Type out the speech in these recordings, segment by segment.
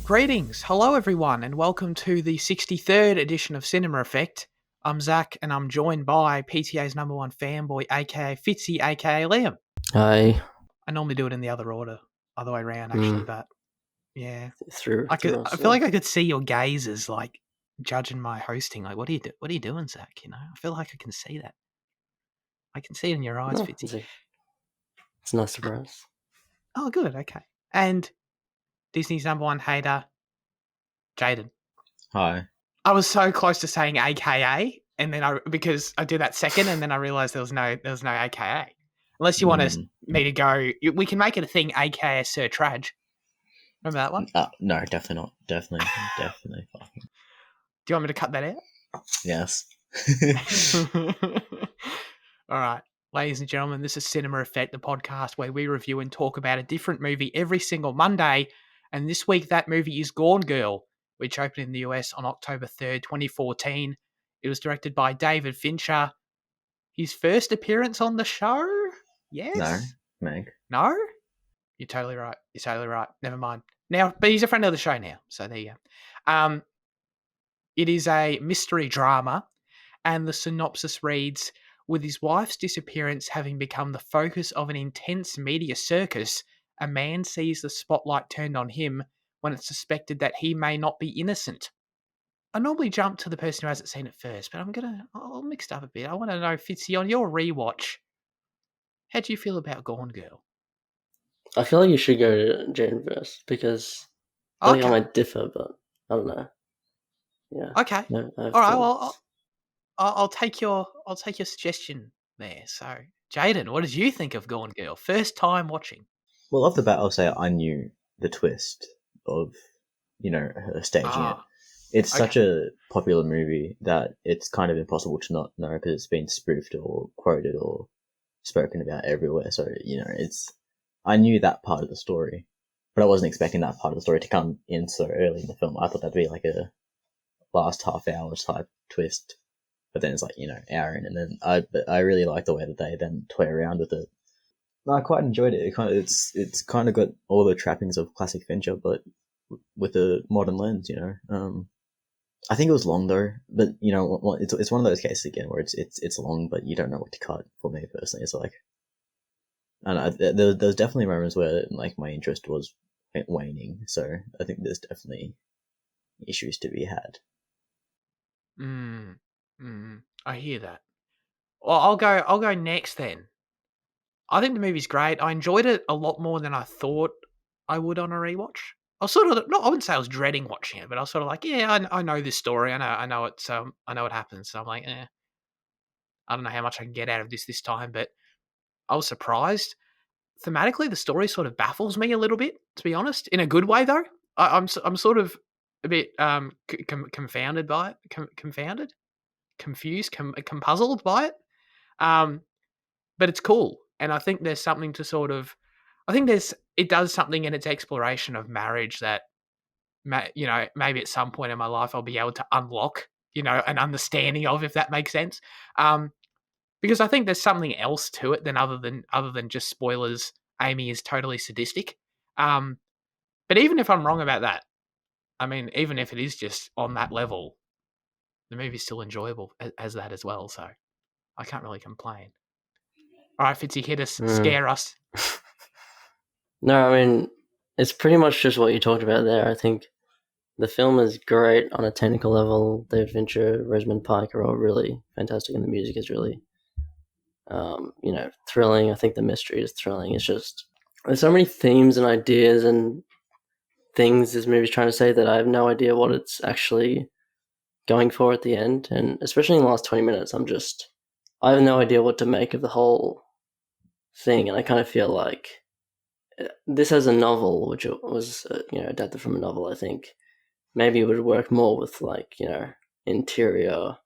Greetings, hello everyone, and welcome to the 63rd edition of Cinema Effect. I'm Zach, and I'm joined by PTA's number one fanboy, aka Fitzy, aka Liam. Hi. I normally do it in the other order, other way around actually, but yeah, Through I us, feel like I could see your gazes, like judging my hosting. Like, what are you doing, Zach? You know, I feel like I can see that. I can see it in your eyes, No, Fitzy. it's a nice surprise. Oh, good, okay. And Disney's number one hater, Jaden. Hi. I was so close to saying AKA, and then because I did that second, and then I realized there was no AKA. Unless you want me to go, we can make it a thing. AKA Sir Traj. Remember that one? No, definitely not. Definitely. Do you want me to cut that out? Yes. All right, ladies and gentlemen, this is Cinema Effect, the podcast where we review and talk about a different movie every single Monday. And this week, that movie is Gone Girl, which opened in the US on October 3rd, 2014. It was directed by David Fincher. His first appearance on the show? Yes? No, Meg. No? You're totally right. Never mind. Now, but he's a friend of the show now, so there you go. It is a mystery drama, and the synopsis reads, with his wife's disappearance having become the focus of an intense media circus, a man sees the spotlight turned on him when it's suspected that he may not be innocent. I normally jump to the person who hasn't seen it first, but I'll mix it up a bit. I want to know, Fitzy, on your rewatch, how do you feel about Gone Girl? I feel like you should go to Jaden first because I feel like I might differ, but I don't know. Yeah. Okay. No, all right. Well, I'll take your suggestion there. So, Jaden, what did you think of Gone Girl? First time watching. Well, off the bat, I'll say I knew the twist of, her staging it. It's such a popular movie that it's kind of impossible to not know because it's been spoofed or quoted or spoken about everywhere. So, I knew that part of the story, but I wasn't expecting that part of the story to come in so early in the film. I thought that'd be like a last half hour type twist, but then it's like, hour in, and then I really like the way that they then toy around with it. No, I quite enjoyed it. It's kind of got all the trappings of classic Fincher, but with a modern lens, I think it was long though, but it's one of those cases again where it's long, but you don't know what to cut. For me personally, it's like, I don't know, there's definitely moments where like my interest was waning, so I think there's definitely issues to be had. I hear that. Well, I'll go next then. I think the movie's great. I enjoyed it a lot more than I thought I would on a rewatch. I was sort of I wouldn't say I was dreading watching it, but I was sort of like, yeah, I know this story. I know it. I know what happens. So I'm like, I don't know how much I can get out of this time, but I was surprised. Thematically, the story sort of baffles me a little bit, to be honest, in a good way though. I'm sort of a bit confounded by it, confounded, confused, puzzled by it. But it's cool, and I think there's something to sort of, it does something in its exploration of marriage that, maybe at some point in my life I'll be able to unlock, an understanding of, if that makes sense. Because I think there's something else to it than other than just spoilers. Amy is totally sadistic. But even if I'm wrong about that, I mean, even if it is just on that level, the movie's still enjoyable as that as well. So I can't really complain. All right, Fitzy, hit us, scare us. No, I mean, it's pretty much just what you talked about there. I think the film is great on a technical level. David Fincher, Rosamund Pike are all really fantastic, and the music is really, thrilling. I think the mystery is thrilling. It's just, there's so many themes and ideas and things this movie's trying to say that I have no idea what it's actually going for at the end. And especially in the last 20 minutes, I have no idea what to make of the whole thing. And I kind of feel like this as a novel, which was, adapted from a novel, I think maybe it would work more with like, interior,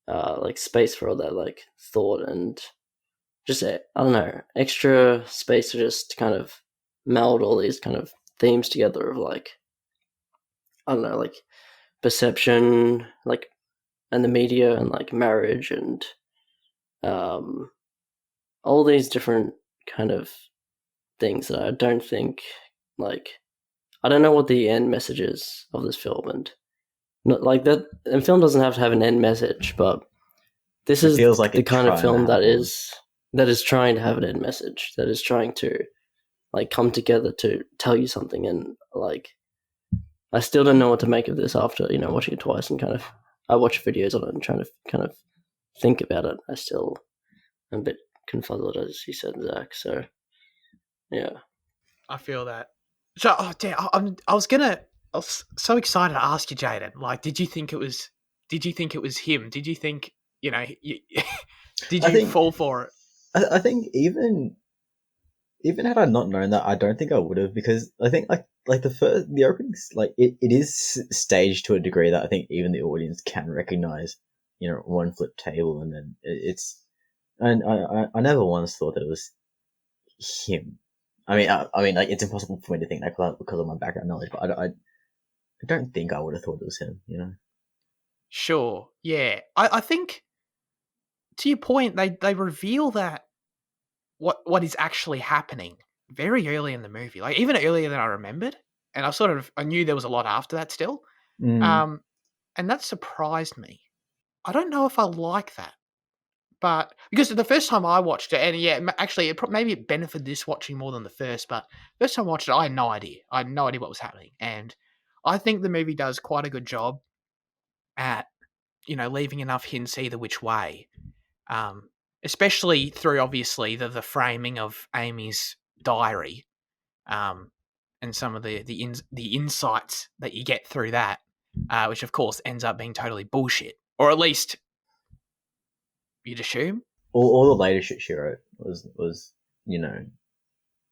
like space for all that like thought and just, I don't know, extra space to just kind of meld all these kind of themes together of like, I don't know, like perception, like, and the media and like marriage and all these different kind of things that I don't think like I don't know what the end message is of this film, and not like that. And film doesn't have to have an end message, but this is feels like the it's kind of trying to film have that is trying to have an end message, that is trying to like come together to tell you something. And like, I still don't know what to make of this after watching it twice, and I watch videos on it and trying to kind of think about it. I still am a bit confuzzled, as you said, Zach. So yeah. I feel that. So, I was so excited to ask you, Jaden. Like, did you think it was him? Did you think, did you fall for it? I think even had I not known that, I don't think I would have, because I think like the openings, like it is staged to a degree that I think even the audience can recognize, one flip table, and then and I never once thought that it was him. I mean, like, it's impossible for me to think that because of my background knowledge, but I don't think I would have thought it was him. Sure, yeah. I think, to your point, they reveal that what is actually happening very early in the movie, like even earlier than I remembered, and I knew there was a lot after that still, and that surprised me. I don't know if I like that. But because the first time I watched it, and yeah, actually, maybe it benefited this watching more than the first. But first time I watched it, I had no idea. I had no idea what was happening, and I think the movie does quite a good job at leaving enough hints either which way, especially through obviously the framing of Amy's diary, and some of the insights that you get through that, which of course ends up being totally bullshit, or at least you'd assume. All the later shit she wrote was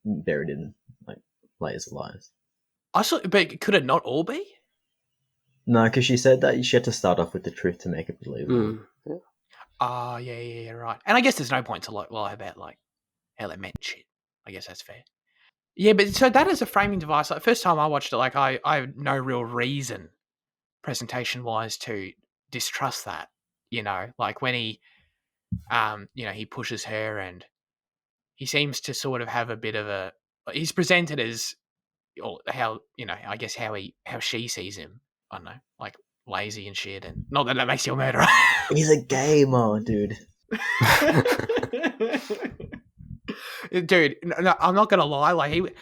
buried in like layers of lies. But could it not all be? No, because she said that she had to start off with the truth to make it believable. Oh, yeah, right. And I guess there's no point to lie about like how they meant shit. I guess that's fair. Yeah, but so that is a framing device. Like, first time I watched it, like I have no real reason, presentation wise, to distrust that. Like when he, he pushes her, and he seems to sort of have a bit of a. He's presented as, or how I guess how she sees him. I don't know, like lazy and shit, and not that makes you a murderer. He's a gamer, dude. Dude, no, I'm not gonna lie. Like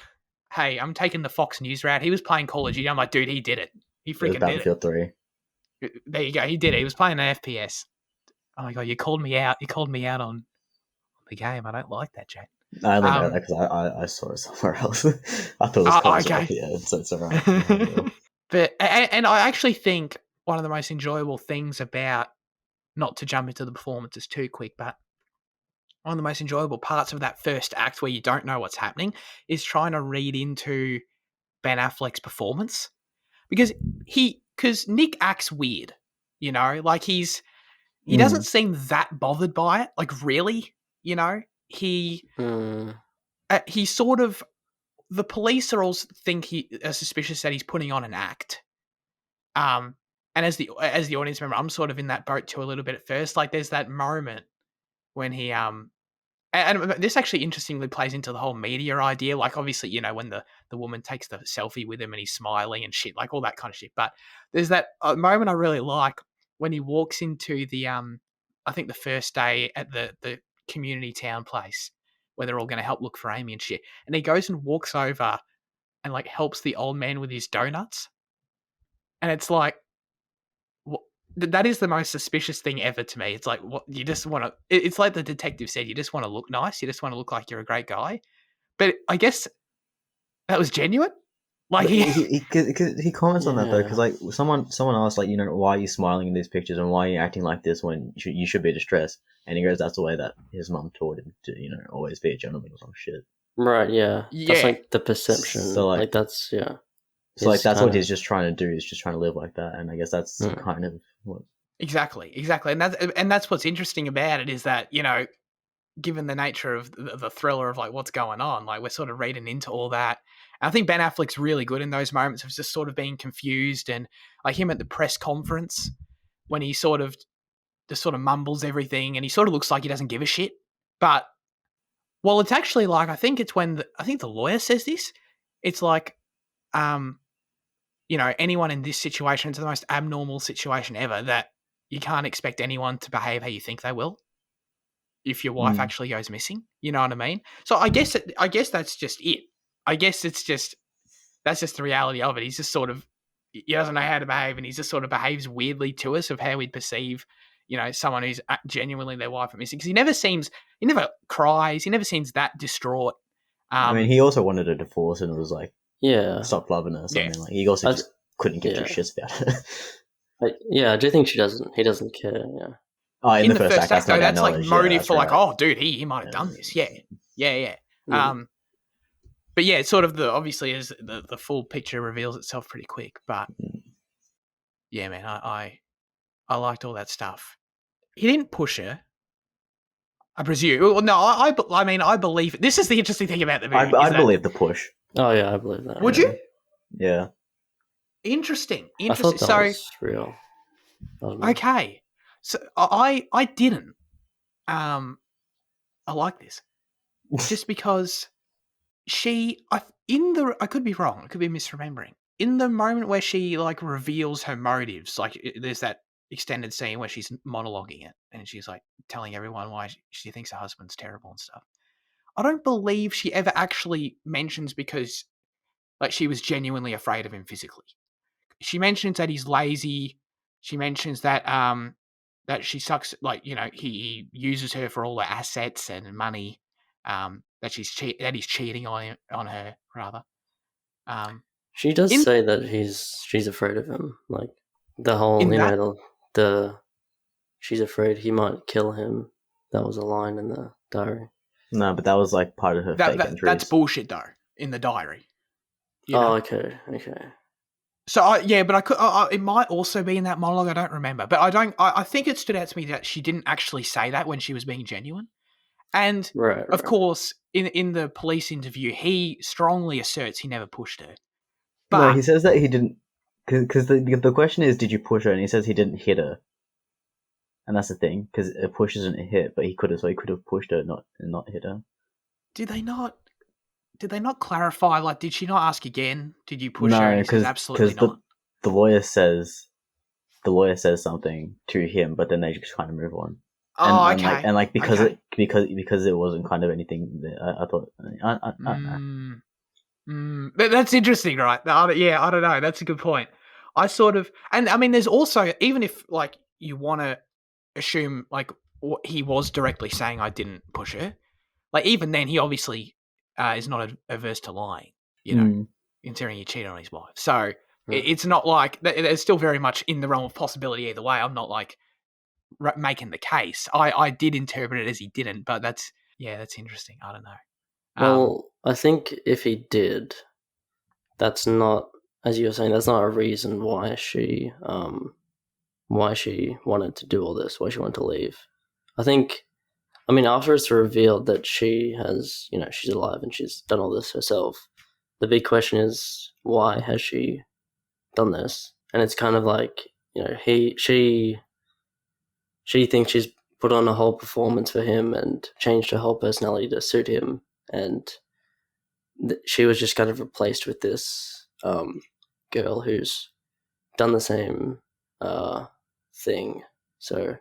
hey, I'm taking the Fox News route. He was playing Call of Duty. I'm like, dude, he did it. He freaking did it. Battlefield 3. There you go. He did it. He was playing an FPS. Oh my god, you called me out. You called me out on the game. I don't like that, Jack. I only know that because I saw it somewhere else. I thought it was close. Okay. Yeah, so it's alright. But and I actually think one of the most enjoyable things about, not to jump into the performances too quick, but one of the most enjoyable parts of that first act where you don't know what's happening is trying to read into Ben Affleck's performance, because Nick acts weird, like he doesn't seem that bothered by it, like really, he sort of, the police are suspicious that he's putting on an act, and as the audience member, I'm sort of in that boat too a little bit at first. Like there's that moment when he and this actually interestingly plays into the whole media idea. Like obviously, when the woman takes the selfie with him and he's smiling and shit, like all that kind of shit. But there's that moment I really like when he walks into the I think the first day at the community town place where they're all going to help look for Amy and shit, and he goes and walks over and like helps the old man with his donuts, and it's like, that is the most suspicious thing ever to me. It's like, what, you just want to, it's like the detective said, you just want to look nice. You just want to look like you're a great guy. But I guess that was genuine. Like he comments on that though, because like someone asked, like, why are you smiling in these pictures and why are you acting like this when you should be distressed? And he goes, that's the way that his mum taught him to, always be a gentleman or some shit. Right. Yeah. That's like the perception. So like that's So like that's what he's just trying to do. He's just trying to live like that, and I guess that's kind of what. Exactly, and that's what's interesting about it, is that given the nature of the thriller of like what's going on, like we're sort of reading into all that. And I think Ben Affleck's really good in those moments of just sort of being confused, and like him at the press conference when he sort of just sort of mumbles everything, and he sort of looks like he doesn't give a shit. But well, it's actually like I think it's when I think the lawyer says this. It's like, anyone in this situation, it's the most abnormal situation ever, that you can't expect anyone to behave how you think they will if your wife actually goes missing. You know what I mean? So I guess that's just it. I guess that's just the reality of it. He's just sort of, he doesn't know how to behave, and he just sort of behaves weirdly to us of how we'd perceive, someone who's genuinely their wife are missing. Because he never cries, he never seems that distraught. I mean, he also wanted a divorce and was like, yeah, stop loving her or something. Like, he also just couldn't give two shits about it. I do think he doesn't care. Yeah. Oh, in the first act, though, that's like motive that's for right. like, oh, dude, he might have done this. Yeah. But yeah, it's sort of obviously as the full picture reveals itself pretty quick. But yeah, man, I liked all that stuff. He didn't push her, I presume. Well, no, I mean, I believe. This is the interesting thing about the movie. I believe the push. Oh yeah, I believe that. Would you? Yeah. Interesting. I thought that was real. Okay, so I didn't. I like this, just because I could be wrong. I could be misremembering. In the moment where she like reveals her motives, like there's that extended scene where she's monologuing it and she's like telling everyone why she thinks her husband's terrible and stuff. I don't believe she ever actually mentions because like she was genuinely afraid of him physically. She mentions that he's lazy. She mentions that that she sucks, like, he uses her for all her assets and money, that he's cheating on her rather. She does say that she's afraid of him, like the whole she's afraid he might kill him. That was a line in the diary. No, but that was like part of her fake entries. That's bullshit though, in the diary. Oh, okay. So but I could. It might also be in that monologue. I don't remember, but I don't. I think it stood out to me that she didn't actually say that when she was being genuine. And of course, in the police interview, he strongly asserts he never pushed her. But no, he says that he didn't, because the question is, did you push her? And he says he didn't hit her, and that's the thing, because a push isn't a hit, but he could have pushed her, not hit her. Did they not clarify? Like, did she not ask again? Did you push her? And he says absolutely not. The lawyer says something to him, but then they just kind of move on. Oh, okay. And because it wasn't kind of anything. I thought. That's interesting, right? Yeah, I don't know. That's a good point. I sort of, and I mean, there's also, even if like you want to assume like he was directly saying I didn't push her, like even then he obviously is not averse to lying, considering he cheated on his wife. So it's not like it's still very much in the realm of possibility either way. I'm not like making the case. I did interpret it as he didn't, but that's interesting. I don't know. Well, I think if he did, that's not, as you were saying, that's not a reason why she wanted to do all this, why she wanted to leave. I mean, after it's revealed that she has, she's alive and she's done all this herself, the big question is, why has she done this? And it's kind of like, she thinks she's put on a whole performance for him and changed her whole personality to suit him. And she was just kind of replaced with this girl who's done the same thing. So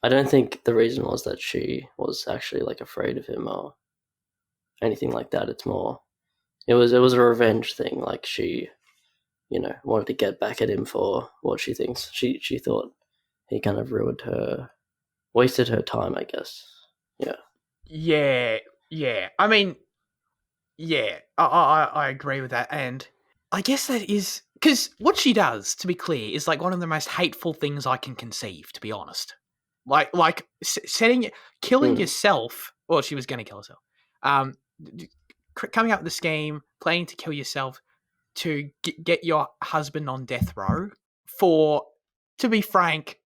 I don't think the reason was that she was actually like afraid of him or anything like that. It's more, it was a revenge thing. Like she, wanted to get back at him for what she thinks. She thought he kind of wasted her time, I guess. Yeah. Yeah. I mean, yeah, I agree with that. And I guess that is, because what she does, to be clear, is like one of the most hateful things I can conceive, to be honest. Like killing yourself. Well, she was going to kill herself. Coming up with a scheme, planning to kill yourself to get your husband on death row for, to be frank,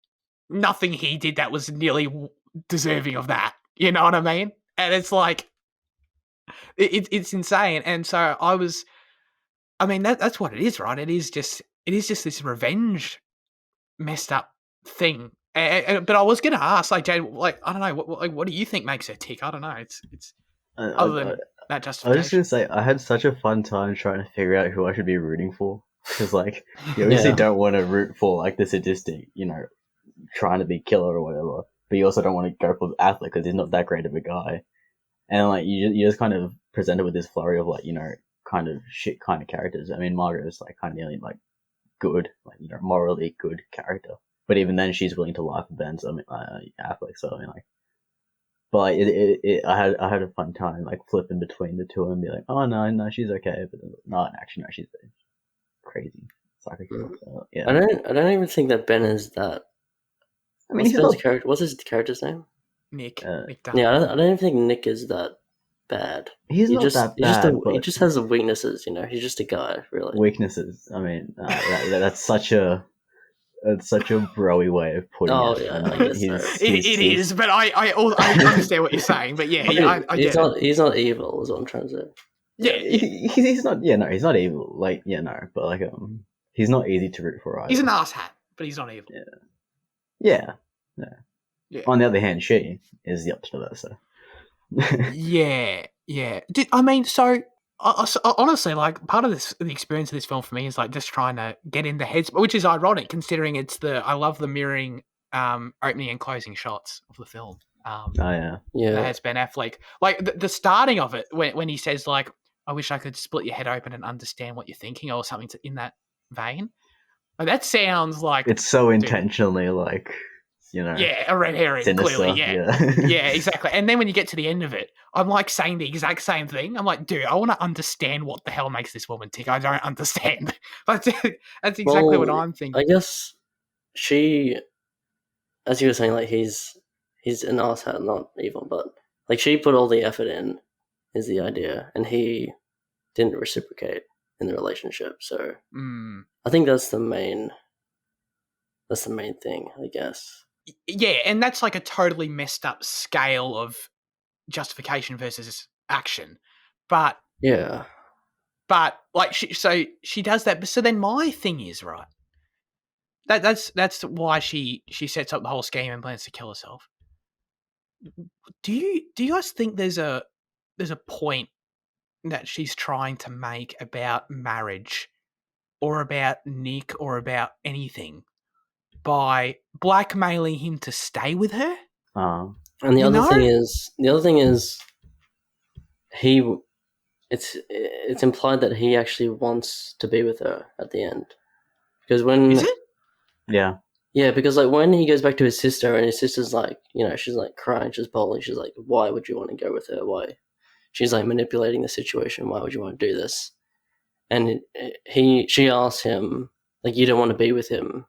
nothing he did that was nearly deserving of that. You know what I mean? And it's like, it's insane. And so that's what it is, right? It is just this revenge messed up thing. But I was going to ask, like, Jade, like, I don't know, what do you think makes her tick? I don't know. It's other than I was just justification. gonna say, I had such a fun time trying to figure out who I should be rooting for. Because, like, you obviously Yeah. don't want to root for, like, the sadistic, you know, trying to be killer or whatever. But you also don't want to go for Affleck because he's not that great of a guy. And, like, you just kind of presented with this flurry of, like, you know, kind of shit kind of characters. I mean, Margot is, like, kind of nearly, like, good, like, you know, morally good character. But even then, she's willing to lie for Ben, so, I mean, Affleck, so, I mean, like, but like, I had a fun time like flipping between the two and be like, oh no, she's okay, but no, actually, no, she's crazy psycho killer. So, yeah, I don't even think that Ben is that. I mean, What's he's Ben's not. character? What's his character's name? Nick Uh, Dunn. Yeah, I don't even think Nick is that bad. He's not that bad, he but just has the weaknesses, you know. He's just a guy, really. weaknesses. I mean, that's such a broy way of putting Oh, it. yeah, And, I like, guess so. It is, but I understand what you're saying. But yeah, I he's get not it. he's not evil, is what I'm trying to say. Yeah, he's not. Yeah, no, he's not evil. Like, yeah, no, but like, he's not easy to root for either. he's an asshat, but he's not evil. Yeah. Yeah. On the other hand, she is the opposite of that. So. Yeah. I mean, so honestly, like part of the experience of this film for me is like just trying to get in the heads, which is ironic considering I love the mirroring opening and closing shots of the film. Oh yeah. That has Ben Affleck. Like the starting of it when he says like, "I wish I could split your head open and understand what you're thinking," or something in that vein. Like, that sounds like it's so intentionally like, you know, a red herring. sinister, Clearly, yeah, exactly. And then when you get to the end of it, I'm like saying the exact same thing. I'm like, dude, I want to understand what the hell makes this woman tick. I don't understand. That's exactly what I'm thinking. I guess she, as you were saying, like he's an asshat, not evil, but like she put all the effort in, is the idea, and he didn't reciprocate in the relationship. So I think that's the main thing, I guess. Yeah, and that's like a totally messed up scale of justification versus action. But yeah, like she does that. So then my thing is, right, that's why she sets up the whole scheme and plans to kill herself. Do you guys think there's a point that she's trying to make about marriage or about Nick or about anything by blackmailing him to stay with her? And the other thing is, it's implied that he actually wants to be with her at the end, because when is it? Yeah, because like when he goes back to his sister and his sister's like, you know, she's like crying, she's bawling, she's like, why would you want to go with her? Why? She's like manipulating the situation. Why would you want to do this? And she asks him like, you don't want to be with him,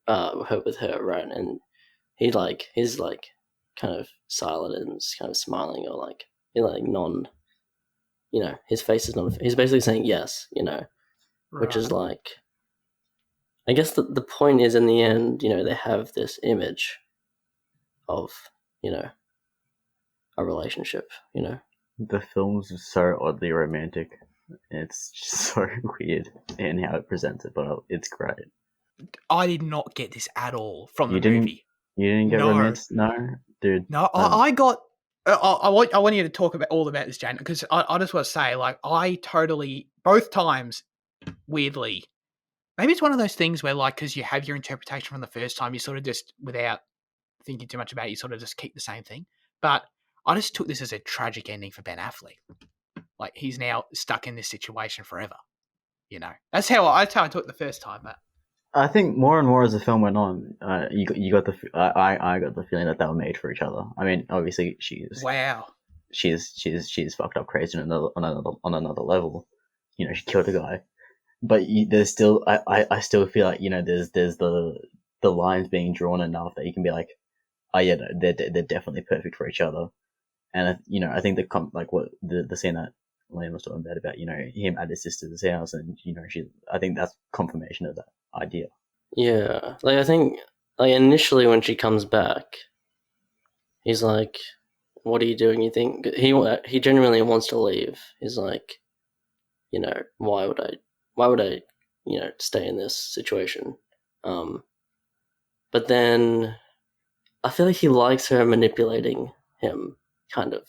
with her, right? And he's like kind of silent and kind of smiling, or like, you know, like non, you know, his face is not. He's basically saying yes, you know, which is like, I guess the point is in the end, you know, they have this image of, you know, a relationship, you know. The film's so oddly romantic. It's just so weird in how it presents it, but it's great. I did not get this at all from the movie. You didn't get romance? No, dude. No, I got... I want you to talk all about this, Jane, because I just want to say, like, I totally... Both times, weirdly... Maybe it's one of those things where, like, because you have your interpretation from the first time, you sort of just, without thinking too much about it, you sort of just keep the same thing. But I just took this as a tragic ending for Ben Affleck. Like, he's now stuck in this situation forever. You know, that's how I took it the first time. But I think more and more as the film went on, you got I got the feeling that they were made for each other. I mean, obviously she's fucked up crazy on another level. You know, she killed a guy, but there's still I still feel like, you know, there's the lines being drawn enough that you can be like, oh yeah, they're definitely perfect for each other. And you know, I think the scene that Liam was talking about, you know, him at his sister's house, and you know, I think that's confirmation of that idea. Yeah, like I think, like initially when she comes back, he's like, "What are you doing?" You think he genuinely wants to leave. He's like, you know, why would I, you know, stay in this situation? But then I feel like he likes her manipulating him, kind of.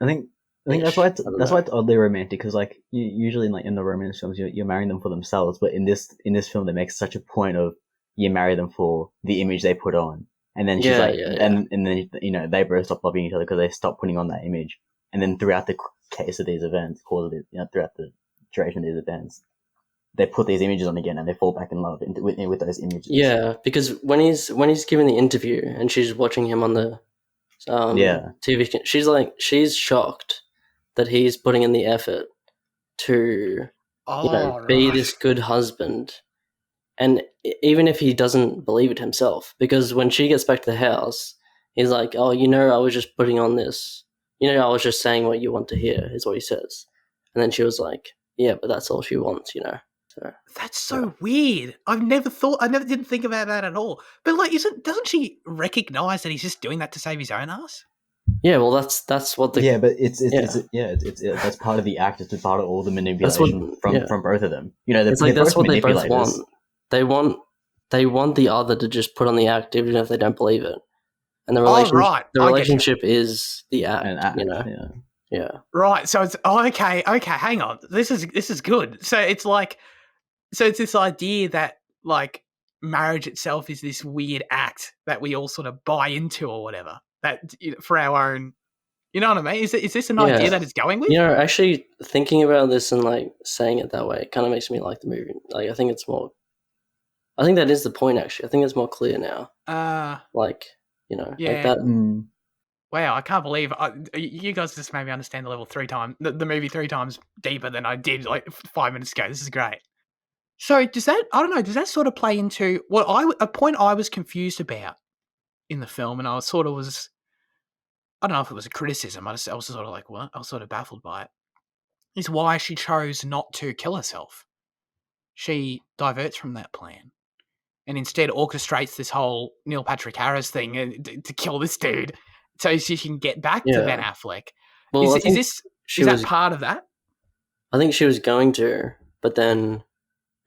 I think I think that's why I don't that's know. why it's oddly romantic because like usually in the romance films you're marrying them for themselves, but in this film they make such a point of you marry them for the image they put on, and then she's Yeah, like, yeah, yeah. and then they both stop loving each other because they stop putting on that image, and then throughout the case of these events, throughout the duration of these events, they put these images on again and they fall back in love with those images. Yeah, because when he's giving the interview and she's watching him on the TV, she's shocked that he's putting in the effort to be this good husband, and even if he doesn't believe it himself, because when she gets back to the house, he's like, "Oh, I was just putting on this. I was just saying what you want to hear," is what he says, and then she was like, "Yeah, but that's all she wants, So That's so weird. I never didn't think about that at all. But like, doesn't she recognize that he's just doing that to save his own ass? yeah, well, that's what the but it's that's part of the act. It's part of all the manipulation from both of them. It's like that's what they both want. They want the other to just put on the act, even if they don't believe it. And the relationship is the act. Yeah. Right. So it's okay. Hang on. This is good. So it's this idea that like marriage itself is this weird act that we all sort of buy into or whatever. That for our own, you know what I mean? Is this an idea that it's going with? Actually thinking about this and like saying it that way, it kind of makes me like the movie. Like I think that is the point. Actually, I think it's more clear now. Like like that. Wow, I can't believe you guys just made me understand the level the movie 3 times deeper than I did like 5 minutes ago. This is great. So does that sort of play into a point I was confused about in the film, and I was I don't know if it was a criticism. I was sort of like, what? I was sort of baffled by it. Is why she chose not to kill herself. She diverts from that plan and instead orchestrates this whole Neil Patrick Harris thing to kill this dude so she can get back to Ben Affleck. Well, is that part of that? I think she was going to, but then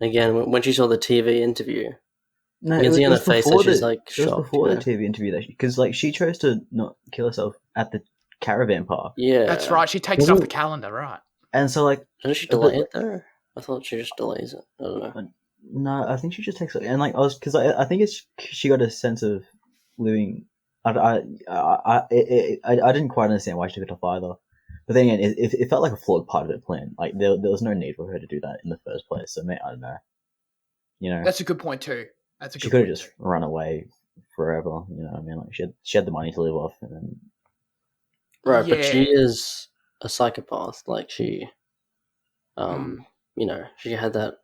again, when she saw the TV interview, no, you can see on her face that she's like shocked. It was before the TV interview because like she chose to not kill herself at the caravan park. Yeah, that's right. She takes it off the calendar, right? And so like, doesn't she delay it though? I thought she just delays it. I don't know. No, I think she just takes it, and like I think she got a sense of living. I didn't quite understand why she took it off either. But then again, it felt like a flawed part of the plan. Like there was no need for her to do that in the first place. So I don't know. That's a good point too. She could have just run away forever. You know what I mean? Like she had the money to live off, and then right. Yeah. But she is a psychopath. Like she, she had that.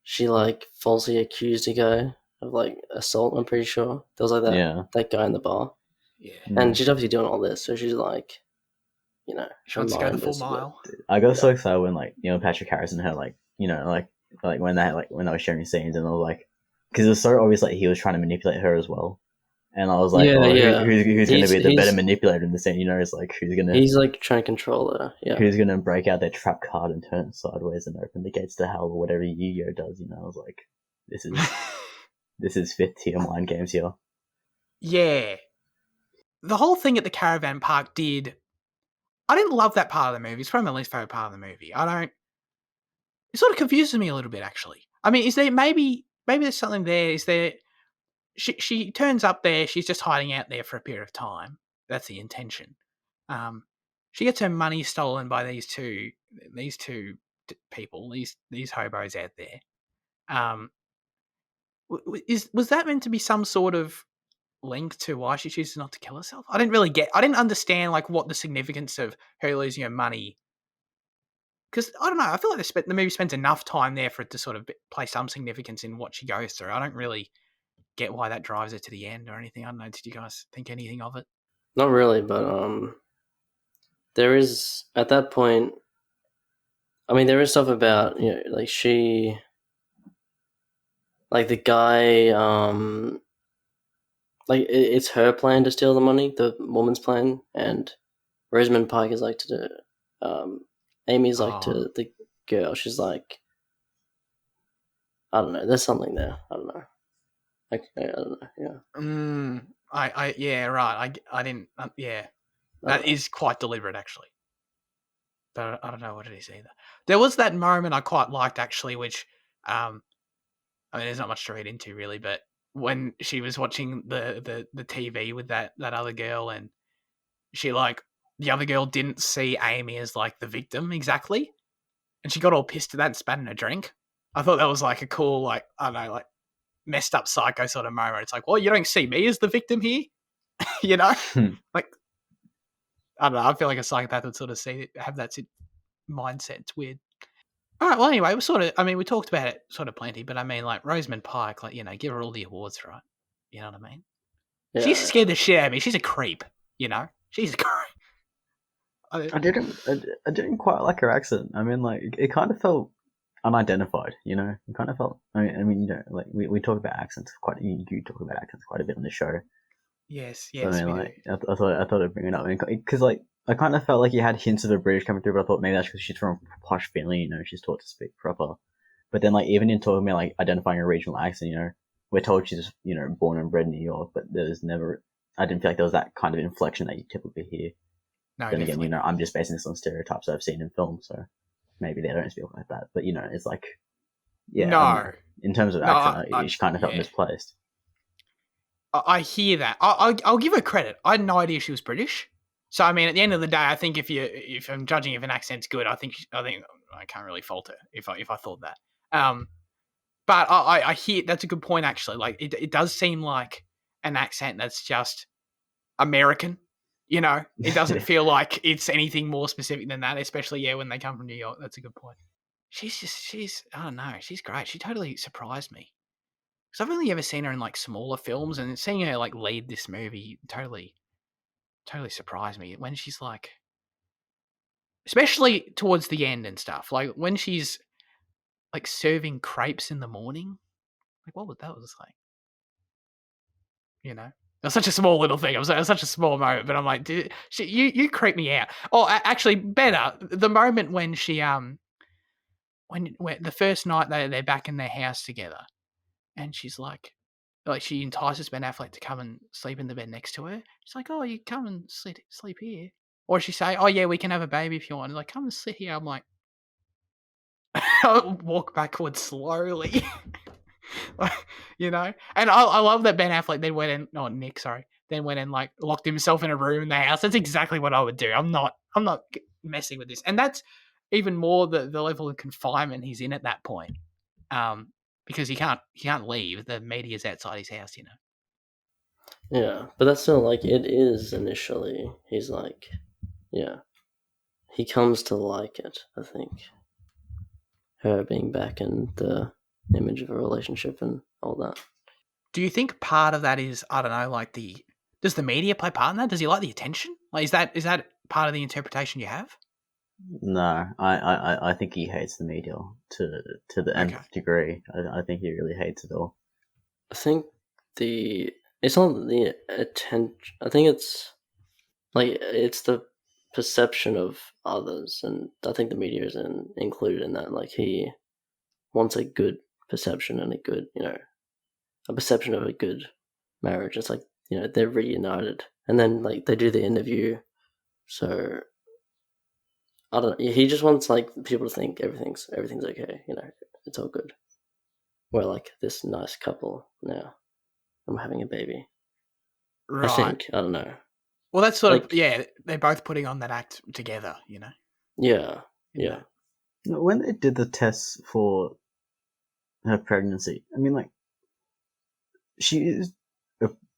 She like falsely accused a guy of like assault. I'm pretty sure there was like that guy in the bar. Yeah, and she's obviously doing all this, so she's like, she wants to go the full mile. I got so excited when like Patrick Harris and her like when they were sharing scenes, and I was like, because it was so obvious like he was trying to manipulate her as well, and I was like, who's going to be the better manipulator in the scene? It's like he's like trying to control her. Yeah, who's going to break out their trap card and turn it sideways and open the gates to hell or whatever Yu-Gi-Oh does? I was like, this is fifth tier mind games here. Yeah. The whole thing at the caravan park I didn't love that part of the movie. It's probably my least favorite part of the movie. It sort of confuses me a little bit, actually. I mean, is there maybe there's something there? Is there, she turns up there, she's just hiding out there for a period of time. That's the intention. She gets her money stolen by these two people, these hobos out there. Was that meant to be some sort of link to why she chooses not to kill herself? I didn't understand like what the significance of her losing her money, because I don't know, I feel like the movie spends enough time there for it to sort of play some significance in what she goes through. I don't really get why that drives her to the end or anything. I don't know, did you guys think anything of it? Not really, but there is at that point, I mean, there is stuff about like she, like the guy, like it's her plan to steal the money, the woman's plan, and Rosamund Pike is like to the Amy's like to the girl. She's like, I don't know. There's something there. I don't know. Like I don't know. Yeah. Yeah, right. I didn't. Yeah, that is quite deliberate, actually. but I don't know what it is either. There was that moment I quite liked actually, which I mean, there's not much to read into really, but when she was watching the TV with that other girl, and she like the other girl didn't see Amy as like the victim exactly, and she got all pissed at that and spat in her drink. I thought that was like a cool, like, I don't know, like messed up psycho sort of moment. It's like, well, you don't see me as the victim here, you know? Like, I don't know. I feel like a psychopath would sort of have that mindset. It's weird. All right. Well, anyway, we talked about it sort of plenty, but I mean, like Rosamund Pike, like, give her all the awards, right? You know what I mean? Yeah. She's scared the shit out of me. She's a creep, She's a creep. I didn't quite like her accent. I mean, like, it kind of felt unidentified, It kind of felt. I mean, like we talk about accents quite. You talk about accents quite a bit on the show. Yes. I mean, like, I thought I'd bring it up because, like, I kind of felt like you had hints of a British coming through, but I thought maybe that's because she's from a posh family, she's taught to speak proper. But then, like, even in talking about like identifying a regional accent, we're told she's born and bred in New York, but there's never. I didn't feel like there was that kind of inflection that you typically hear. No, then definitely. again, I'm just basing this on stereotypes I've seen in film, so maybe they don't speak like that. But it's like, yeah, no. In terms of accent, she kind of felt misplaced. I hear that. I'll give her credit. I had no idea she was British. So I mean, at the end of the day, I think if I'm judging if an accent's good, I think I can't really fault her if I thought that. But I hear that's a good point actually. Like it does seem like an accent that's just American. It doesn't feel like it's anything more specific than that, especially when they come from New York. That's a good point. She's I don't know, she's great. She totally surprised me. Because I've only ever seen her in like smaller films, and seeing her like lead this movie totally surprised me. When she's like, especially towards the end and stuff, like when she's like serving crepes in the morning, like what would that was like? It was such a small little thing. It was such a small moment, but I'm like, you creep me out. Oh, actually, better the moment when she when the first night they're back in their house together, and she's like she entices Ben Affleck to come and sleep in the bed next to her. She's like, "Oh, you come and sleep here," or she say, "Oh yeah, we can have a baby if you want." Like, come and sit here. I'm like, I'll walk backwards slowly. And I love that Ben Affleck then went in. Oh, Nick, sorry. Then went and like locked himself in a room in the house. That's exactly what I would do. I'm not messing with this, and that's even more the level of confinement he's in at that point. Because he can't leave. The media's outside his house. Yeah, but that's still like it is initially. He's like, yeah, he comes to like it. I think her being back in the image of a relationship and all that. Do you think part of that is, I don't know, like does the media play part in that? Does he like the attention? Like is that part of the interpretation you have? No, I think he hates the media to the nth degree. I think he really hates it all. I think it's not the attention. I think it's like it's the perception of others, and I think the media is included in that. Like he wants a good perception and a good, a perception of a good marriage. It's like they're reunited, and then like they do the interview, so. I don't know. He just wants like people to think everything's okay. It's all good. We're like this nice couple now. I'm having a baby. Right. I think. I don't know. Well, that's sort of they're both putting on that act together. Yeah. When they did the tests for her pregnancy, I mean, like she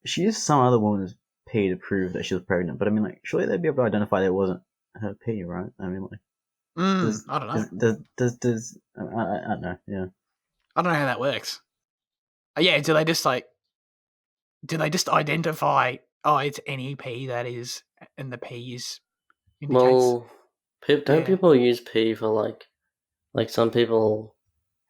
used some other woman's pee to prove that she was pregnant, but I mean, like surely they'd be able to identify that it wasn't her pee, right? I mean, like, I don't know. Does I don't know. Yeah, I don't know how that works. Yeah, do they just identify? Oh, it's any pee that is, and the pee is. Indicates, well, don't people use pee for like some people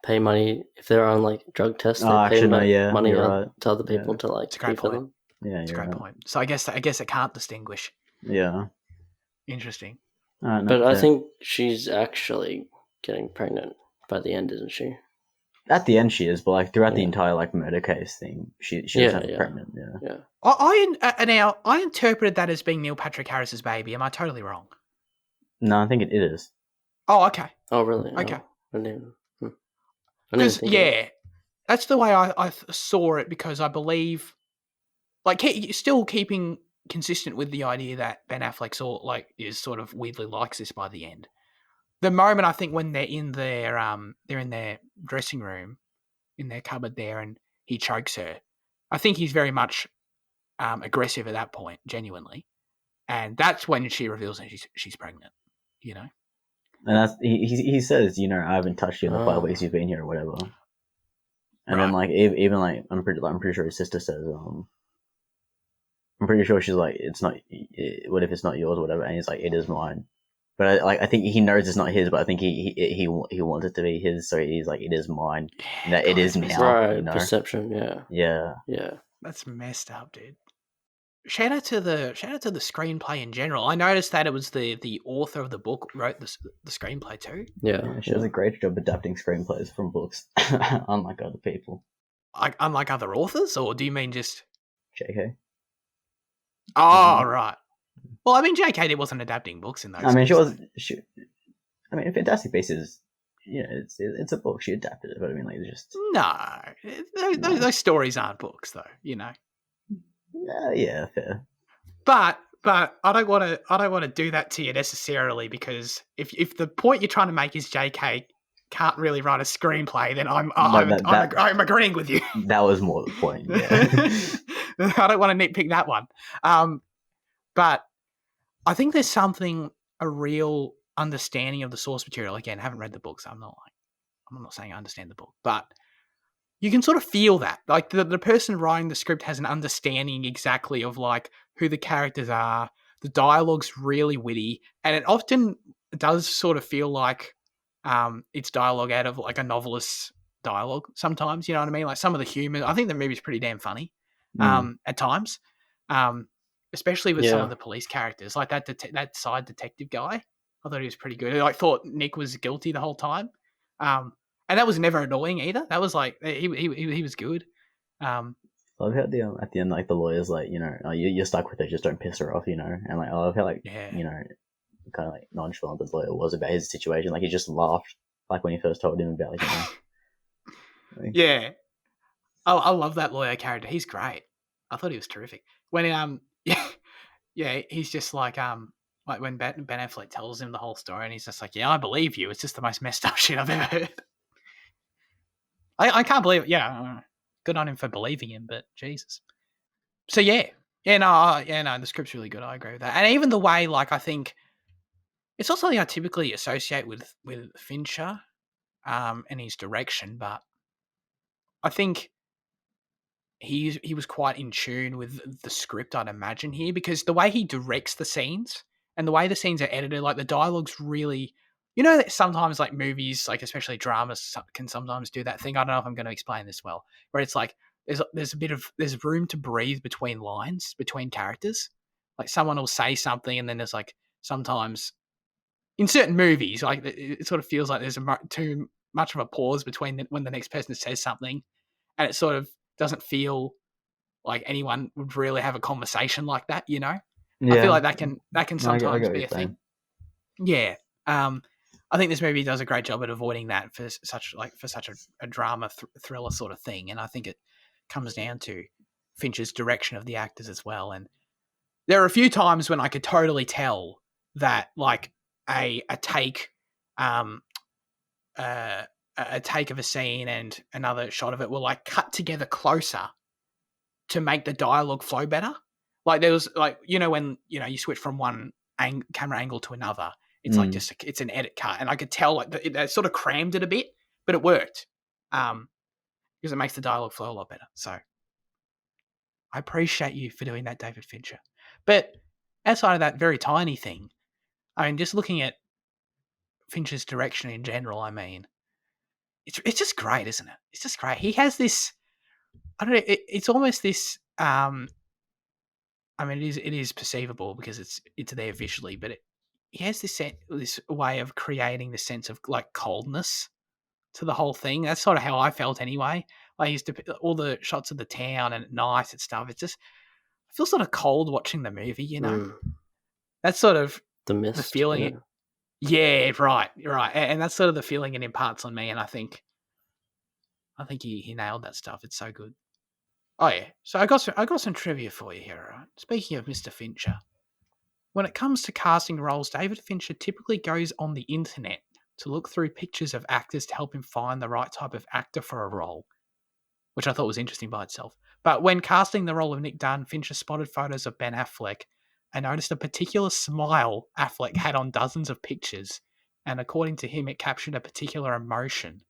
pay money if they're on like drug tests? They pay money to other people to like pee for them. Yeah, it's a great point. So I guess it can't distinguish. Yeah. Interesting. But I think she's actually getting pregnant by the end, isn't she? At the end, she is, but like throughout the entire like murder case thing, she was pregnant. Yeah. I interpreted that as being Neil Patrick Harris's baby. Am I totally wrong? No, I think it is. Oh, okay. Oh, really? Okay. I didn't even Because think of it. that's the way I saw it, because I believe, like, still keeping consistent with the idea that Ben Affleck's is sort of weirdly likes this by the end. The moment, I think, when they're in their dressing room, in their cupboard there, and he chokes her, I think he's very much aggressive at that point, genuinely, and that's when she reveals that she's pregnant. You know, And that's he says, I haven't touched you in the 5 Oh. weeks you've been here or whatever. And Right. then like even like I'm pretty sure his sister says I'm pretty sure she's like, it's not, what if it's not yours or whatever, and he's like, it is mine. But I think he knows it's not his, but I think he wants it to be his, so he's like, it is mine. Yeah, That it is that's now. Right, perception. Yeah. That's messed up, dude. Shout out to the screenplay in general. I noticed that it was the author of the book wrote the screenplay too. Yeah. She does a great job adapting screenplays from books, unlike other people. Unlike other authors, or do you mean just JK. Oh, right. Well, I mean, JK wasn't adapting books in those. I mean, days. I mean, Fantastic Beasts is, it's a book. She adapted it, but I mean, like, just those stories aren't books, though. Yeah, fair. But I don't want to do that to you necessarily, because if the point you're trying to make is JK can't really write a screenplay, then I'm agreeing with you. That was more the point. Yeah. I don't want to nitpick that one. But I think there's a real understanding of the source material. Again, I haven't read the book, so I'm not saying I understand the book, but you can sort of feel that, like, the person writing the script has an understanding exactly of like who the characters are. The dialogue's really witty, and it often does sort of feel like it's dialogue out of like a novelist's dialogue sometimes. You know what I mean? Like, some of the humor, I think the movie's pretty damn funny at times, especially with some of the police characters, like that side detective guy. I thought he was pretty good. I thought Nick was guilty the whole time. And that was never annoying either. That was like, he was good. I've heard at the end, like, the lawyer's like, you're stuck with her, just don't piss her off, and like, I've heard, like, kind of like nonchalant the lawyer was about his situation. Like, he just laughed, like, when he first told him about, like, yeah. I love that lawyer character. He's great. I thought he was terrific. When he's just like when Ben Affleck tells him the whole story, and he's just like, yeah, I believe you. It's just the most messed up shit I've ever heard. I can't believe it. Yeah, good on him for believing him, but Jesus. So no, the script's really good. I agree with that, and even the way, like, I think it's not something I typically associate with Fincher, and his direction, but I think he was quite in tune with the script, I'd imagine, here, because the way he directs the scenes and the way the scenes are edited, like, the dialogue's really. That sometimes, like, movies, like, especially dramas, can sometimes do that thing. I don't know if I'm going to explain this well, where it's like there's room to breathe between lines, between characters. Like, someone will say something, and then there's, like, sometimes in certain movies, like, it sort of feels like there's too much of a pause between when the next person says something, and it sort of doesn't feel like anyone would really have a conversation like that. I feel like that can sometimes be a thing. Yeah. I think this movie does a great job at avoiding that for such a drama thriller sort of thing, and I think it comes down to Fincher's direction of the actors as well. And there are a few times when I could totally tell that, like, a take of a scene and another shot of it were, like, cut together closer to make the dialogue flow better. Like, there was, like, when you switch from one camera angle to another. It's like it's an edit cut, and I could tell, like, it sort of crammed it a bit, but it worked because it makes the dialogue flow a lot better. So I appreciate you for doing that, David Fincher. But outside of that very tiny thing, I mean, just looking at Fincher's direction in general, I mean, it's just great, isn't it? It's just great. He has this, I don't know, it's almost this. I mean, it is perceivable because it's there visually, but he has this way of creating the sense of, like, coldness to the whole thing. That's sort of how I felt anyway. Like, all the shots of the town and at night and stuff. It's just, I feel sort of cold watching the movie. That's sort of the mist, the feeling. Yeah, right, right, and that's sort of the feeling it imparts on me, and I think he nailed that stuff. It's so good. Oh yeah, so I got some trivia for you here. Right? Speaking of Mr. Fincher, when it comes to casting roles, David Fincher typically goes on the internet to look through pictures of actors to help him find the right type of actor for a role, which I thought was interesting by itself. But when casting the role of Nick Dunn, Fincher spotted photos of Ben Affleck and noticed a particular smile Affleck had on dozens of pictures, and according to him, it captured a particular emotion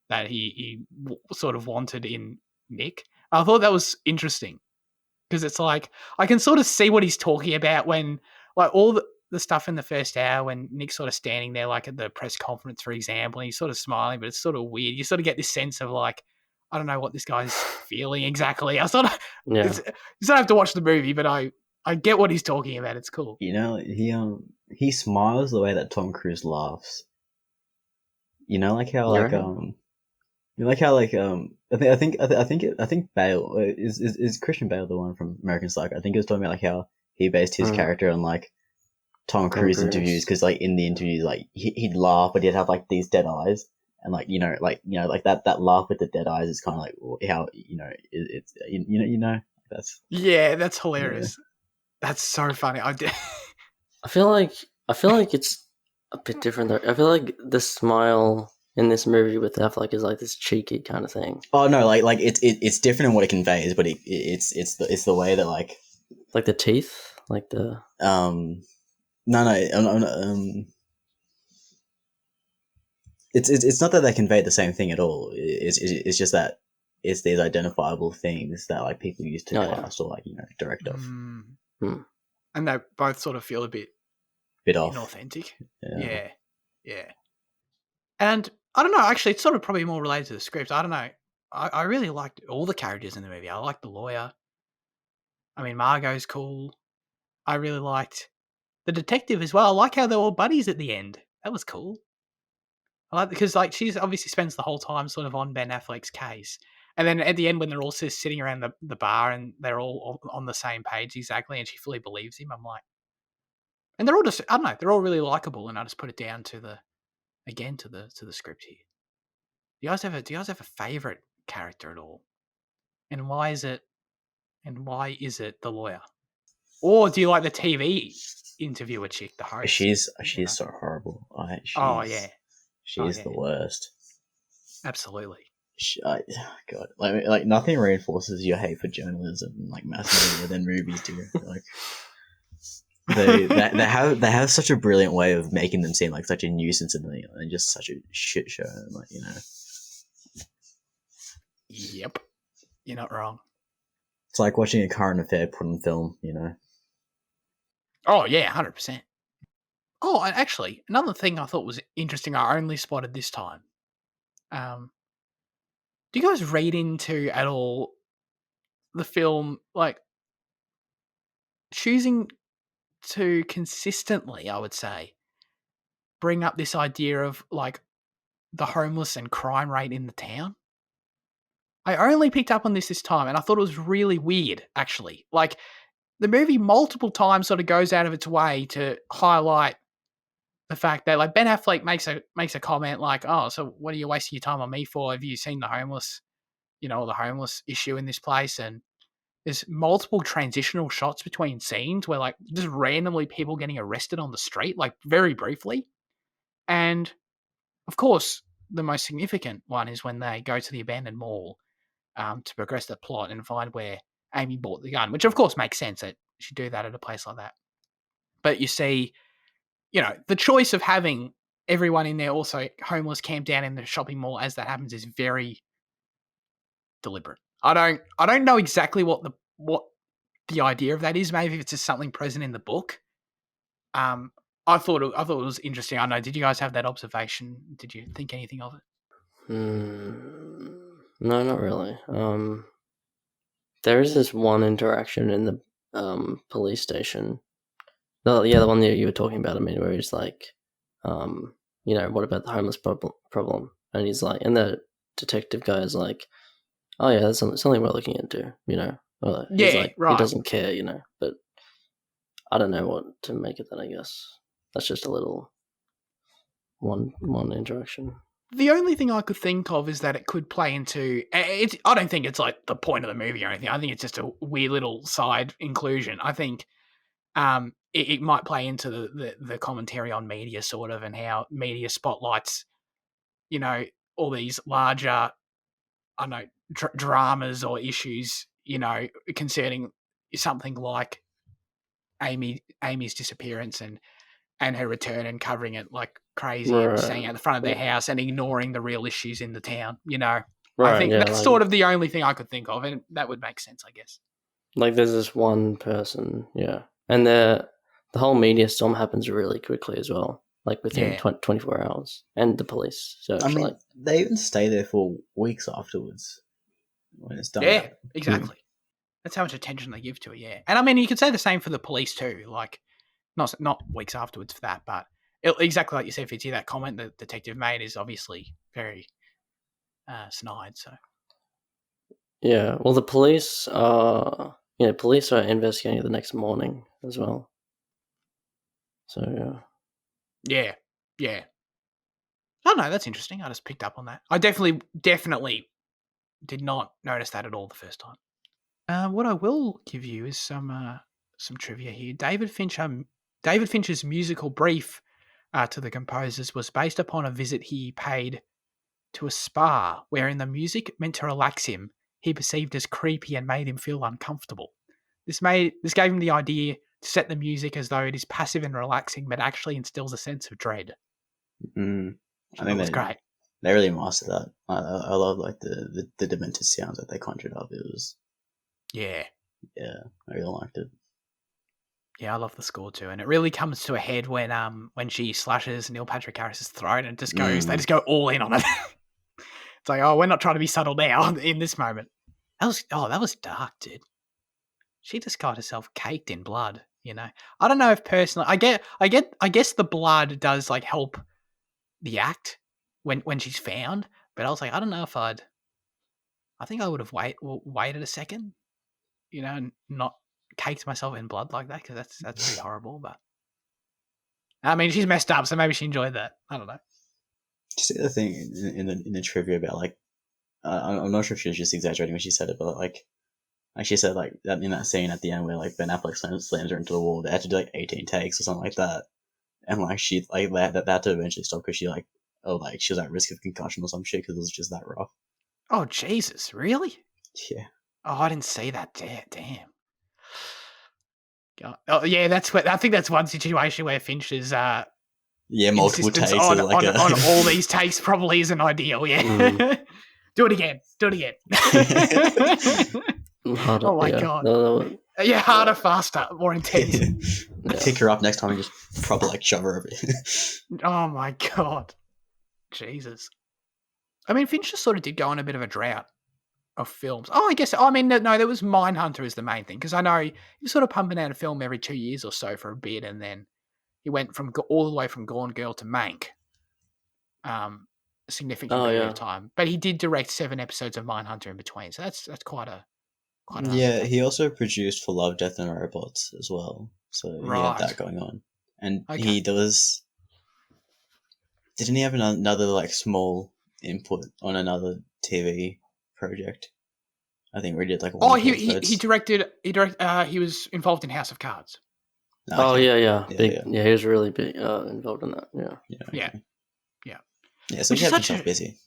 that he sort of wanted in Nick. I thought that was interesting because it's like I can sort of see what he's talking about when, like, all the stuff in the first hour when Nick's sort of standing there, like at the press conference, for example, and he's sort of smiling, but it's sort of weird. You sort of get this sense of like, I don't know what this guy's feeling exactly. I sort of, Yeah. you sort of have to watch the movie, but I get what he's talking about. It's cool. You know, he smiles the way that Tom Cruise laughs. You know, like how like you like how like I think Bale is Christian Bale the one from American Psycho. I think he was talking about like how he based his character on like Tom Cruise interviews, because like in the interviews like he'd laugh, but he'd have like these dead eyes, and like like that laugh with the dead eyes is kind of like how it's that's hilarious. Yeah. That's so funny. I feel like it's a bit different though. I feel like the smile in this movie with Affleck is like this cheeky kind of thing. Oh no, like it's different in what it conveys, but it's the way that like the teeth, like the it's not that they convey the same thing at all. It's just that it's these identifiable things that like people use to cast or like direct off. And they both sort of feel a bit off, inauthentic. Yeah. And I don't know. Actually, it's sort of probably more related to the script. I don't know. I really liked all the characters in the movie. I liked the lawyer. I mean, Margot's cool. I really liked the detective as well. I like how they're all buddies at the end. That was cool. I like because like she's obviously spends the whole time sort of on Ben Affleck's case, and then at the end when they're all just sitting around the bar and they're all on the same page exactly, and she fully believes him. I'm like, and they're all just I don't know, they're all really likable, and I just put it down to the script here. Do you guys have a favorite character at all? And why is it the lawyer? Or do you like the TV interviewer chick, the host? She's so horrible. She's the worst. Absolutely. God, like nothing reinforces your hate for journalism and like mass media than movies do. Like they have such a brilliant way of making them seem like such a nuisance and just such a shit show. Like Yep, you're not wrong. It's like watching a current affair put on film. Oh yeah, 100%. Oh, and actually, another thing I thought was interesting, I only spotted this time. Do you guys read into at all the film, like, choosing to consistently, I would say, bring up this idea of, like, the homeless and crime rate in the town? I only picked up on this time, and I thought it was really weird, actually. Like, the movie multiple times sort of goes out of its way to highlight the fact that, like, Ben Affleck makes a comment like, "Oh, so what are you wasting your time on me for? Have you seen the homeless, the homeless issue in this place?" And there's multiple transitional shots between scenes where, like, just randomly people getting arrested on the street, like, very briefly. And, of course, the most significant one is when they go to the abandoned mall to progress the plot and find where Amy bought the gun, which, of course, makes sense that she'd do that at a place like that. But you see, the choice of having everyone in there also homeless camped down in the shopping mall as that happens is very deliberate. I don't know exactly what the idea of that is. Maybe it's just something present in the book. I thought it was interesting. I know. Did you guys have that observation? Did you think anything of it? No, not really. There is this one interaction in the police station. The one that you were talking about. I mean, where he's like, what about the homeless problem? And he's like, and the detective guy is like, oh yeah, that's something we're looking into. He's like, right. He doesn't care, but I don't know what to make of that. I guess that's just a little one interaction. The only thing I could think of is that it could play into. I don't think it's like the point of the movie or anything. I think it's just a weird little side inclusion. I think it might play into the commentary on media, sort of, and how media spotlights, all these larger, I don't know, dramas or issues, concerning something like Amy's disappearance and her return, and covering it like crazy, and staying at the front of their house and ignoring the real issues in the town. I think that's sort of the only thing I could think of, and that would make sense, I guess. Like there's this one person, and the whole media storm happens really quickly as well, like within 24 hours, and the police. So I mean, they even stay there for weeks afterwards when it's done. Yeah, exactly. That's how much attention they give to it. Yeah, and I mean, you could say the same for the police too. Like, not weeks afterwards for that, but exactly like you said, Fitzy, that comment the detective made is obviously very snide. So yeah, well, the police are investigating it the next morning as well. So yeah. Oh no, that's interesting. I just picked up on that. I definitely did not notice that at all the first time. What I will give you is some trivia here. David Fincher's musical brief to the composers was based upon a visit he paid to a spa, wherein the music meant to relax him he perceived as creepy and made him feel uncomfortable. This gave him the idea to set the music as though it is passive and relaxing, but actually instills a sense of dread. I think that was great. They really mastered that. I love like the demented sounds that they conjured up. It was yeah, I really liked it. Yeah, I love the score too, and it really comes to a head when she slashes Neil Patrick Harris's throat, and it just goes. They just go all in on it. It's like, oh, we're not trying to be subtle now in this moment. That was dark, dude. She just got herself caked in blood. I don't know if personally, I guess the blood does like help the act when she's found, but I was like, I don't know if I think I would have waited a second, and not caked myself in blood like that, because that's pretty horrible. But I mean, she's messed up, so maybe she enjoyed that. I don't know. You see the thing in the trivia about like, I'm not sure if she was just exaggerating when she said it, but like she said like that in that scene at the end where like Ben Affleck slams her into the wall, they had to do like 18 takes or something like that, and like she like that had to eventually stop because she was at risk of concussion or some shit because it was just that rough. Oh Jesus, really? Yeah. Oh, I didn't see that. Damn. Oh yeah, I think that's one situation where Fincher's multiple takes on all these takes probably isn't ideal. Yeah. Do it again. Harder, oh my god. Yeah, harder, faster, more intense. Pick her up next time and just proper like shove her over. Oh my god. Jesus. I mean, Fincher sort of did go on a bit of a drought of films. Oh, I guess, no, there was Mindhunter is the main thing, because I know he was sort of pumping out a film every 2 years or so for a bit, and then he went all the way from Gone Girl to Mank. A significant period of time. But he did direct 7 episodes of Mindhunter in between, so that's quite a yeah, he also produced For Love, Death and Robots as well. So he had that going on. And he does... Didn't he have another like small input on another TV project? I think we did like one. He directed he was involved in House of Cards. Yeah, he was really big involved in that. Yeah. So he kept himself busy.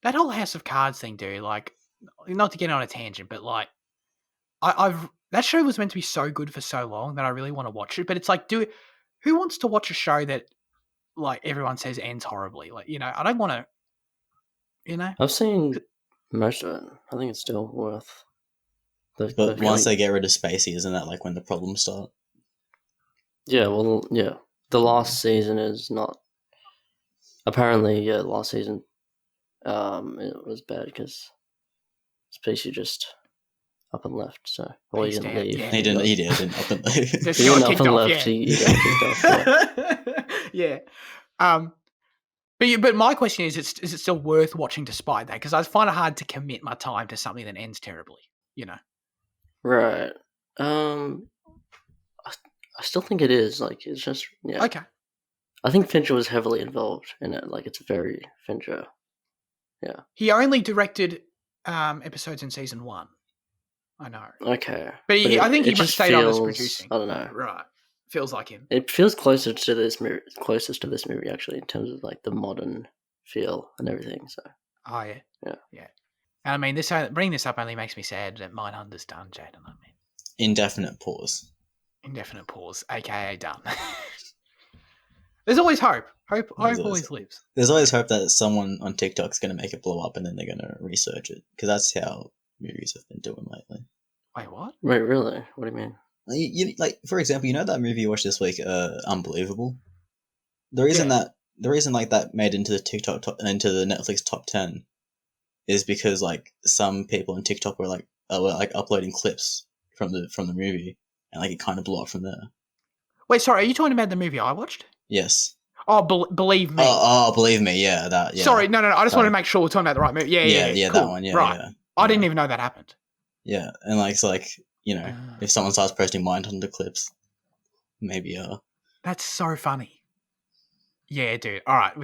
That whole House of Cards thing, dude, like, not to get on a tangent, but like that show was meant to be so good for so long that I really want to watch it, but it's like, who wants to watch a show that like everyone says ends horribly? Like, I don't want to, I've seen most of it. I think it's still worth. But once they get rid of Spacey, isn't that like when the problems start? Yeah, well, yeah. The last season is not. Apparently, last season, it was bad because Spacey just up and left. So, or he didn't leave. Yeah. He didn't up and leave. He didn't up and left. He got kicked off. Yeah. But my question is it still worth watching despite that? Because I find it hard to commit my time to something that ends terribly, Right. I still think it is. Like, it's just, yeah. Okay. I think Fincher was heavily involved in it. Like, it's very Fincher. Yeah. He only directed episodes in season 1. I know. Okay. But I think he just stayed on as feels- producing. I don't know. Right. Feels like him. It feels closest to this movie, actually, in terms of like the modern feel and everything. So. Oh, yeah. Yeah. Yeah. I mean, bringing this up only makes me sad that Mindhunter's done, Jaden. I mean, Indefinite pause. indefinite pause, aka done. There's always hope. Hope There's always lives. There's always hope that someone on TikTok's going to make it blow up and then they're going to research it. Because that's how movies have been doing lately. Wait, what? Wait, really? What do you mean? Like, for example, you know that movie you watched this week, Unbelievable? The reason like that made into the into the Netflix top 10 is because like some people on TikTok were uploading clips from the movie, and like it kind of blew up from there. Wait, sorry, are you talking about the movie I watched? Yes. Oh, believe me. Oh, believe me, yeah, that. Yeah. Sorry, no. I just Sorry. want to make sure we're talking about the right movie. Yeah, Yeah, cool. that one. Yeah, right. yeah. I didn't even know that happened. Yeah, and like it's like, you know, if someone starts posting Mindhunter clips, maybe That's so funny. Yeah, dude. All right,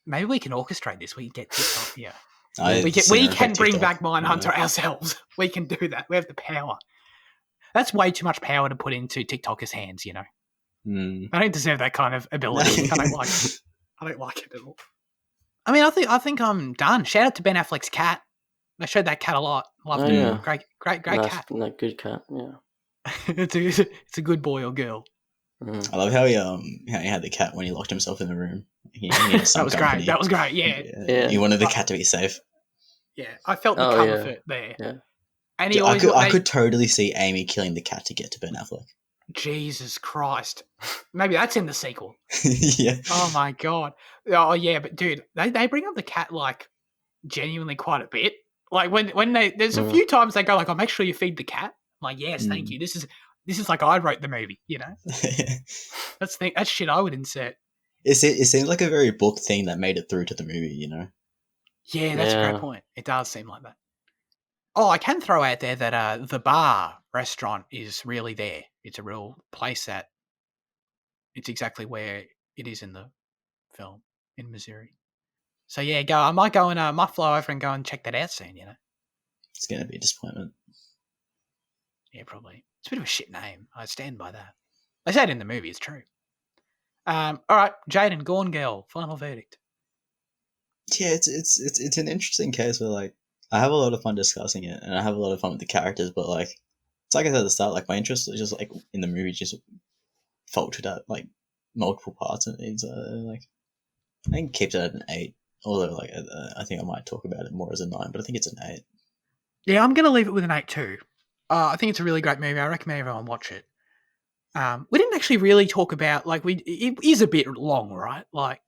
maybe we can orchestrate this. We can get TikTok. Yeah, we can bring back Mindhunter ourselves. We can do that. We have the power. That's way too much power to put into TikTokers' hands. You know, I don't deserve that kind of ability. I don't like it. I don't like it at all. I mean, I think I'm done. Shout out to Ben Affleck's cat. I showed that cat a lot. Loved it. Yeah. Great Nice, cat. Like, good cat. Yeah. It's a good boy or girl. Mm. I love how he had the cat when he locked himself in the room. He needed some That was company. great. That was great. Yeah. Yeah. He wanted the cat to be safe. Yeah. I felt the Oh, yeah. comfort there. Yeah. And he Dude, always I could totally see Amy killing the cat to get to Ben Affleck. Jesus Christ. Maybe that's in the sequel. Yeah. Oh my god. Oh yeah, but dude, they bring up the cat like genuinely quite a bit. Like when there's a few times they go like, "Oh, make sure you feed the cat." I'm like, yes, thank you. This is like I wrote the movie, you know. That's shit I would insert. It seems like a very book thing that made it through to the movie, you know. Yeah, that's a great point. It does seem like that. Oh, I can throw out there that the bar restaurant is really there. It's a real place that it's exactly where it is in the film in Missouri. So yeah, I might go and might fly over and go and check that out soon, you know. It's gonna be a disappointment. Yeah, probably. It's a bit of a shit name. I stand by that. They say it in the movie, it's true. All right, Jaden, Gone Girl, final verdict. Yeah, it's an interesting case where like I have a lot of fun discussing it and I have a lot of fun with the characters, but like it's like I said at the start, like my interest was just like in the movie just faltered at like multiple parts, and it's like I think it keeps it at an 8. Although like I think I might talk about it more as a 9, but I think it's an 8. Yeah, I'm gonna leave it with an 8 too. I think it's a really great movie. I recommend everyone watch it. We didn't actually really talk about it is a bit long, right? Like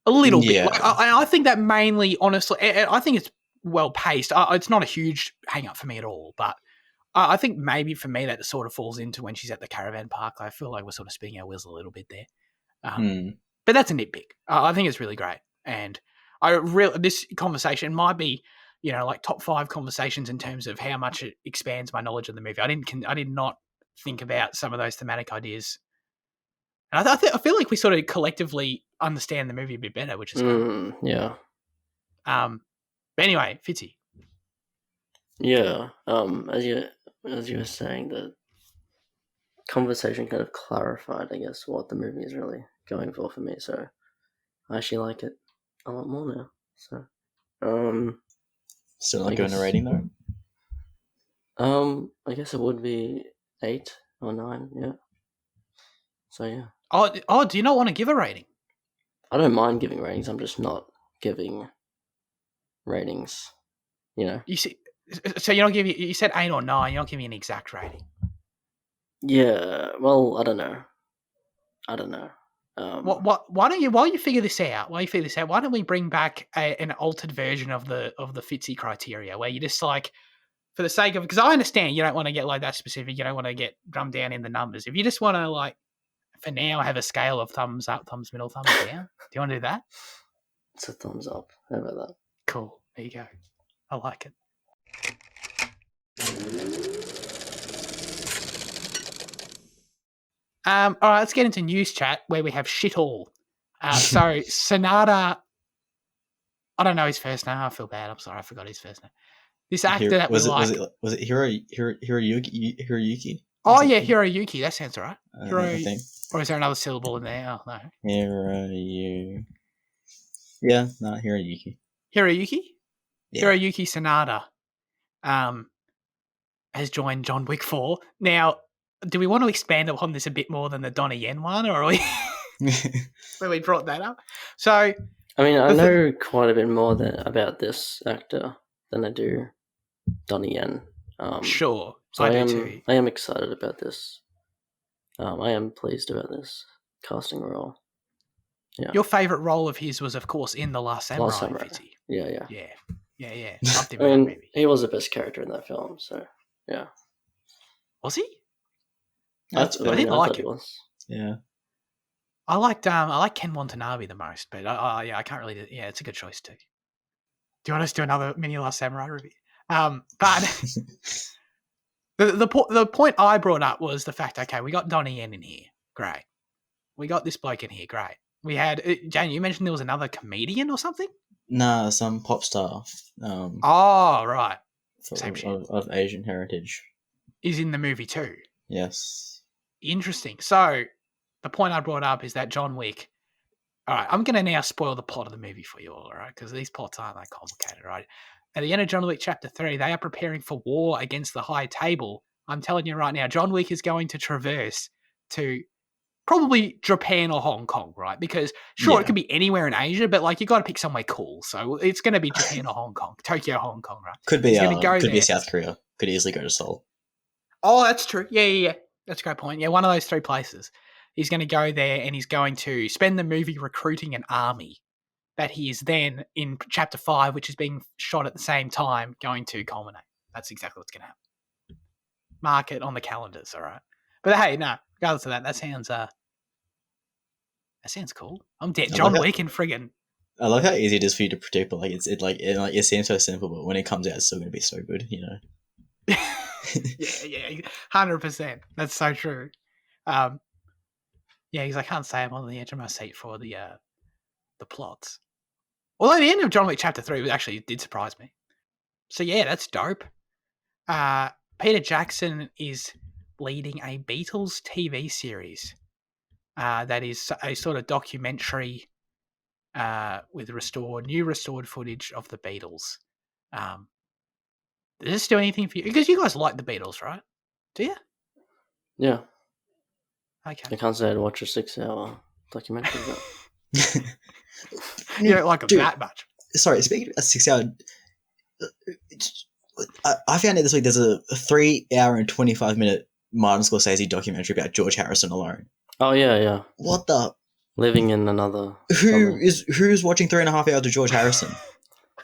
a little bit. Yeah. Like, I think that mainly, honestly, I think it's well paced. It's not a huge hang up for me at all, but I think maybe for me that sort of falls into when she's at the caravan park. I feel like we're sort of spinning our wheels a little bit there. But that's a nitpick. I think it's really great, and this conversation might be, you know, like top 5 conversations in terms of how much it expands my knowledge of the movie. I did not think about some of those thematic ideas, and I feel like we sort of collectively understand the movie a bit better, which is great. Yeah. But anyway, Fitzy. Yeah. As you were saying, the conversation kind of clarified, I guess, what the movie is really going for me. So I actually like it a lot more now. So, Still not going to rating though. I guess it would be 8 or 9. Yeah. So yeah. Oh, do you not want to give a rating? I don't mind giving ratings. I'm just not giving ratings. You know. You see, so you don't give you said 8 or 9. You're not giving an exact rating. Yeah. Well, I don't know. Why don't you? While you figure this out, why don't we bring back an altered version of the Fitzy criteria, where you just like, for the sake of, because I understand you don't want to get like that specific, you don't want to get drummed down in the numbers. If you just want to like, for now, have a scale of thumbs up, thumbs middle, thumbs down. Do you want to do that? It's a thumbs up. How about that? Cool. There you go. I like it. All right, let's get into news chat where we have shit all. So Sonata, I don't know his first name. I feel bad. I'm sorry, I forgot his first name. This actor that we like. Was it Hiroyuki? Oh yeah, Hiroyuki. That sounds right. I think. Or is there another syllable in there? Oh no. Hiroyuki. Yeah, no, Hiroyuki. Hiroyuki? Yeah. Hiroyuki Sanada has joined John Wick 4. Now, do we want to expand upon this a bit more than the Donnie Yen one, or are we when we brought that up? So, I mean, I know quite a bit more about this actor than I do Donnie Yen. Sure, so I do too. I am excited about this. I am pleased about this casting role. Yeah. Your favourite role of his was, of course, in The Last Samurai. Fitzy. Yeah. Loved him in that movie. He was the best character in that film, so yeah. Was he? I didn't like it. Yeah. I like Ken Watanabe the most, but I can't really. Yeah, it's a good choice too. Do you want us to do another mini Last Samurai review? But the point I brought up was the fact. Okay, we got Donnie Yen in here. Great. We got this bloke in here. Great. We had Jane. You mentioned there was another comedian or something. Nah, some pop star. Oh right. Of Asian heritage. Is in the movie too. Yes. Interesting. So the point I brought up is that John Wick. All right, I'm going to now spoil the plot of the movie for you all right? Because these plots aren't that complicated, right? At the end of John Wick Chapter 3, they are preparing for war against the High Table. I'm telling you right now, John Wick is going to traverse to probably Japan or Hong Kong, right? Because it could be anywhere in Asia, but like you got to pick somewhere cool. So it's going to be Japan or Hong Kong, Tokyo, Hong Kong, right? Could be South Korea. Could easily go to Seoul. Oh, that's true. Yeah. That's a great point. Yeah, one of those three places. He's going to go there and he's going to spend the movie recruiting an army that he is then in Chapter 5, which is being shot at the same time, going to culminate. That's exactly what's going to happen. Mark it on the calendars, all right? But hey, no, regardless of that sounds cool. I'm dead. John Wick and friggin'. I love how easy it is for you to predict, but like it seems so simple, but when it comes out, it's still going to be so good, you know. yeah, 100%. That's so true. Yeah, because I can't say I'm on the edge of my seat for the plots. Although the end of John Wick Chapter 3 actually did surprise me. So yeah, that's dope. Peter Jackson is leading a Beatles TV series that is a sort of documentary with new restored footage of the Beatles. Does this do anything for you? Because you guys like the Beatles, right? Do you? Yeah. Okay. I can't say I'd watch a 6-hour documentary. But... you don't like them that much. Sorry, speaking of a 6-hour... I found out this week there's a 3-hour and 25-minute Martin Scorsese documentary about George Harrison alone. Oh, yeah. What the... Living in another... Who's watching 3.5 hours of George Harrison?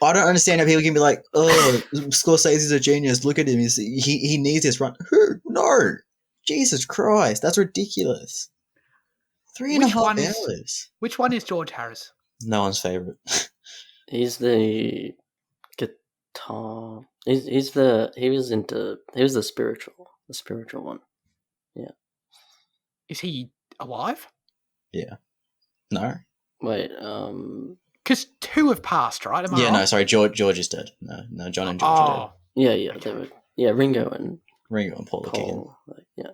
I don't understand how people can be like, oh, Scorsese's a genius, look at him, he needs this run. Who? No! Jesus Christ, that's ridiculous. 3.5 hours. Which one is George Harris? No one's favourite. He's the guitar... He was the spiritual one. Yeah. Is he alive? Yeah. No. Wait, because 2 have passed, right? Am I yeah, wrong? no, sorry, George is dead. No, John and George are dead. Yeah, they were. Yeah, Ringo and Paul Keegan. Yeah.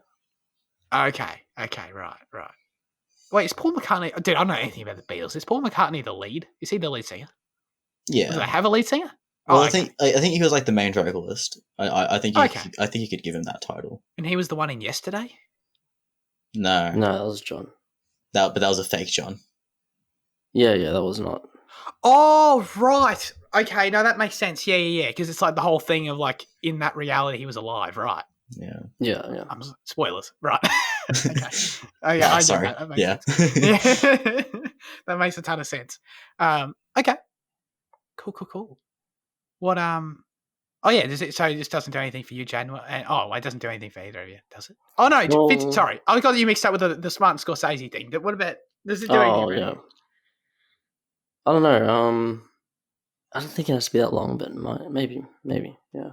Okay, right. Wait, is Paul McCartney... Dude, I don't know anything about the Beatles. Is Paul McCartney the lead? Is he the lead singer? Yeah. Do they have a lead singer? Well, I think he was like the main vocalist. I think you could give him that title. And he was the one in Yesterday? No, that was John. But that was a fake John. Yeah, that was not. Oh, right. Okay, no, that makes sense. Yeah. Because it's like the whole thing of like in that reality he was alive, right? Yeah. Spoilers, right? Okay. Oh yeah, sorry. That makes sense. That makes a ton of sense. Okay. Cool. What Oh yeah, so it just doesn't do anything for you, Jan? It doesn't do anything for either of you, does it? Oh no, Fitz, sorry, I got you mixed up with the Smart and Scorsese thing. What about does it do anything? Oh yeah. I don't know. I don't think it has to be that long, but maybe, yeah.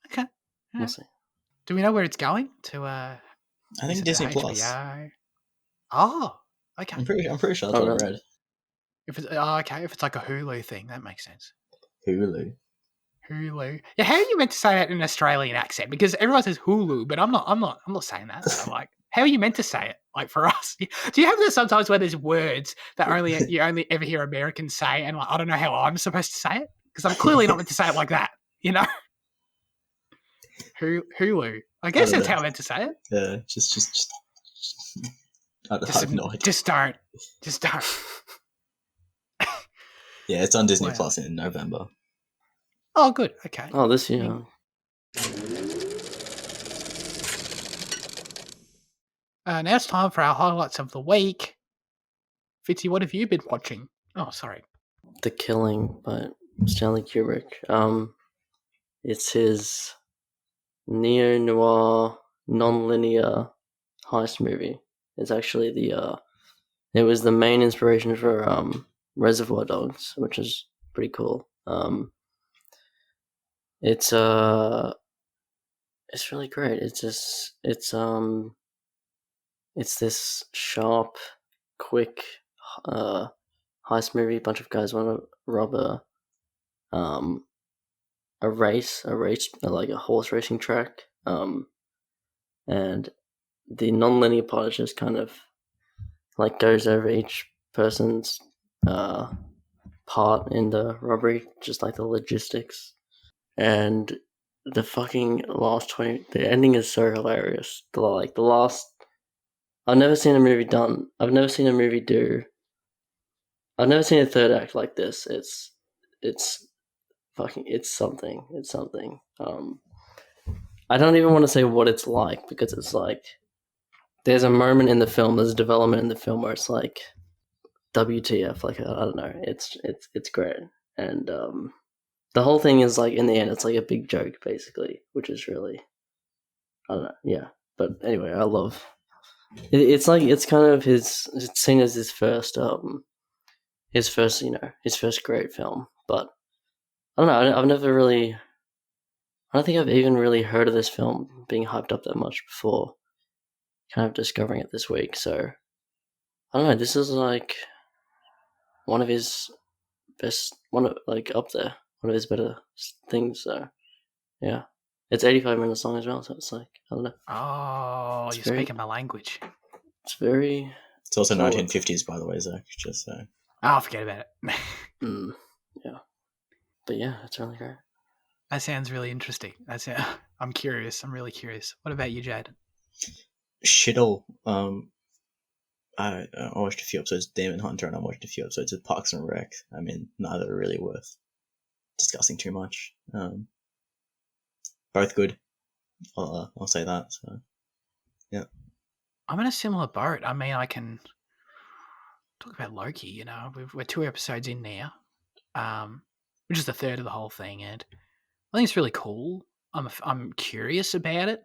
Okay. We'll see. Do we know where it's going to? I think Disney Plus. Oh, Okay. I'm pretty sure that's Oh, what I really? read. If it's okay, if it's like a Hulu thing, that makes sense. Hulu. Hulu. Yeah, how are you meant to say that in an Australian accent? Because everyone says Hulu, but I'm not saying that. So like, how are you meant to say it? Like for us, do you have this sometimes where there's words that you only ever hear Americans say, and like I don't know how I'm supposed to say it because I'm clearly not meant to say it like that. You know, Hulu. I guess don't that's know. how I'm meant to say it. Yeah, just I have no idea. Just don't. Yeah, it's on Disney Wow. Plus in November. Oh, good. Okay. Oh, this year. Now it's time for our highlights of the week. Fitzy, what have you been watching? Oh, sorry. The Killing by Stanley Kubrick. It's his neo-noir, non-linear heist movie. It's actually it was the main inspiration for Reservoir Dogs, which is pretty cool. It's really great. It's this sharp, quick heist movie. A bunch of guys want to rob a race, like a horse racing track. And the non-linear part just kind of like goes over each person's part in the robbery, just like the logistics. And the fucking the ending is so hilarious. The last, I've never seen a movie I've never seen a third act like this. It's something. It's something. I don't even want to say what it's like because it's like there's a moment in the film, there's a development in the film where it's like WTF, like I don't know. It's great. And the whole thing is like in the end it's like a big joke basically, which is really, I don't know, yeah. But anyway, I love it's like it's kind of it's seen as his first great film. But I don't know, I don't think I've even really heard of this film being hyped up that much before kind of discovering it this week. So I don't know, this is like one of his best, up there, one of his better things. So yeah, it's 85 minutes long as well. So it's like, I don't know. Oh, you're speaking my language. It's very. It's also solid. 1950s, by the way, Zach. Just so. Oh, forget about it. Yeah, but yeah, it's really great. That sounds really interesting. I'm curious. I'm really curious. What about you, Jade? Shittle. I watched a few episodes of Demon Hunter and I watched a few episodes of Parks and Rec. I mean, neither are really worth discussing too much. Both good. I'll say that. So, yeah. I'm in a similar boat. I mean, I can talk about Loki. You know, we're 2 episodes in now, which is the third of the whole thing, and I think it's really cool. I'm curious about it.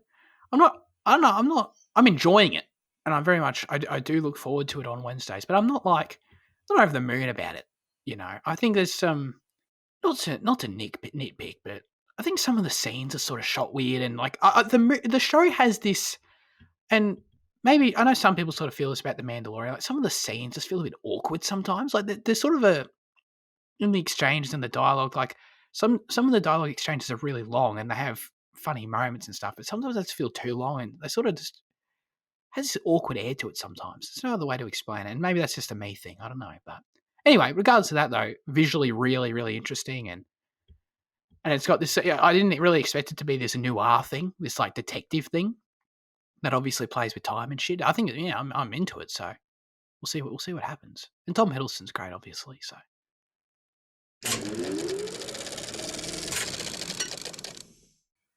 I'm enjoying it, and I'm very much. I do look forward to it on Wednesdays, but I'm not over the moon about it. You know, I think there's some not to nitpick, but I think some of the scenes are sort of shot weird, and like the show has this, and maybe I know some people sort of feel this about the Mandalorian. Like some of the scenes just feel a bit awkward sometimes. Like there's sort of in the exchanges and the dialogue, like some of the dialogue exchanges are really long and they have funny moments and stuff, but sometimes they just feel too long and they sort of just has this awkward air to it sometimes. There's no other way to explain it, and maybe that's just a me thing. I don't know, but anyway, regardless of that though, visually really, really interesting, and it's got this. I didn't really expect it to be this noir thing, this like detective thing that obviously plays with time and shit. I think I'm into it, so we'll see what happens. And Tom Hiddleston's great, obviously, so.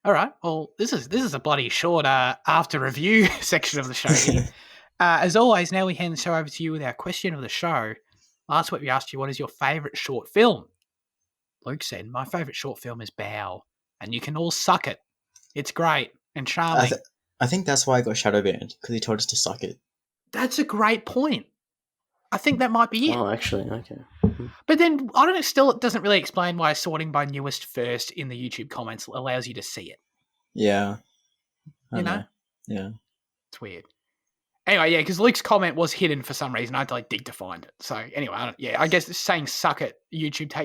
All right. Well, this is a bloody short after review section of the show here. As always, now we hand the show over to you with our question of the show. Last week we asked you, what is your favourite short film? Luke said, my favourite short film is Bow, and you can all suck it. It's great and charming. I think that's why I got shadow banned, because he told us to suck it. That's a great point. I think that might be it. Oh, actually, okay. But then, I don't know, still it doesn't really explain why sorting by newest first in the YouTube comments allows you to see it. Yeah. You know? Yeah. It's weird. Anyway, yeah, because Luke's comment was hidden for some reason. I had to dig to find it. So anyway, I guess saying "suck it,"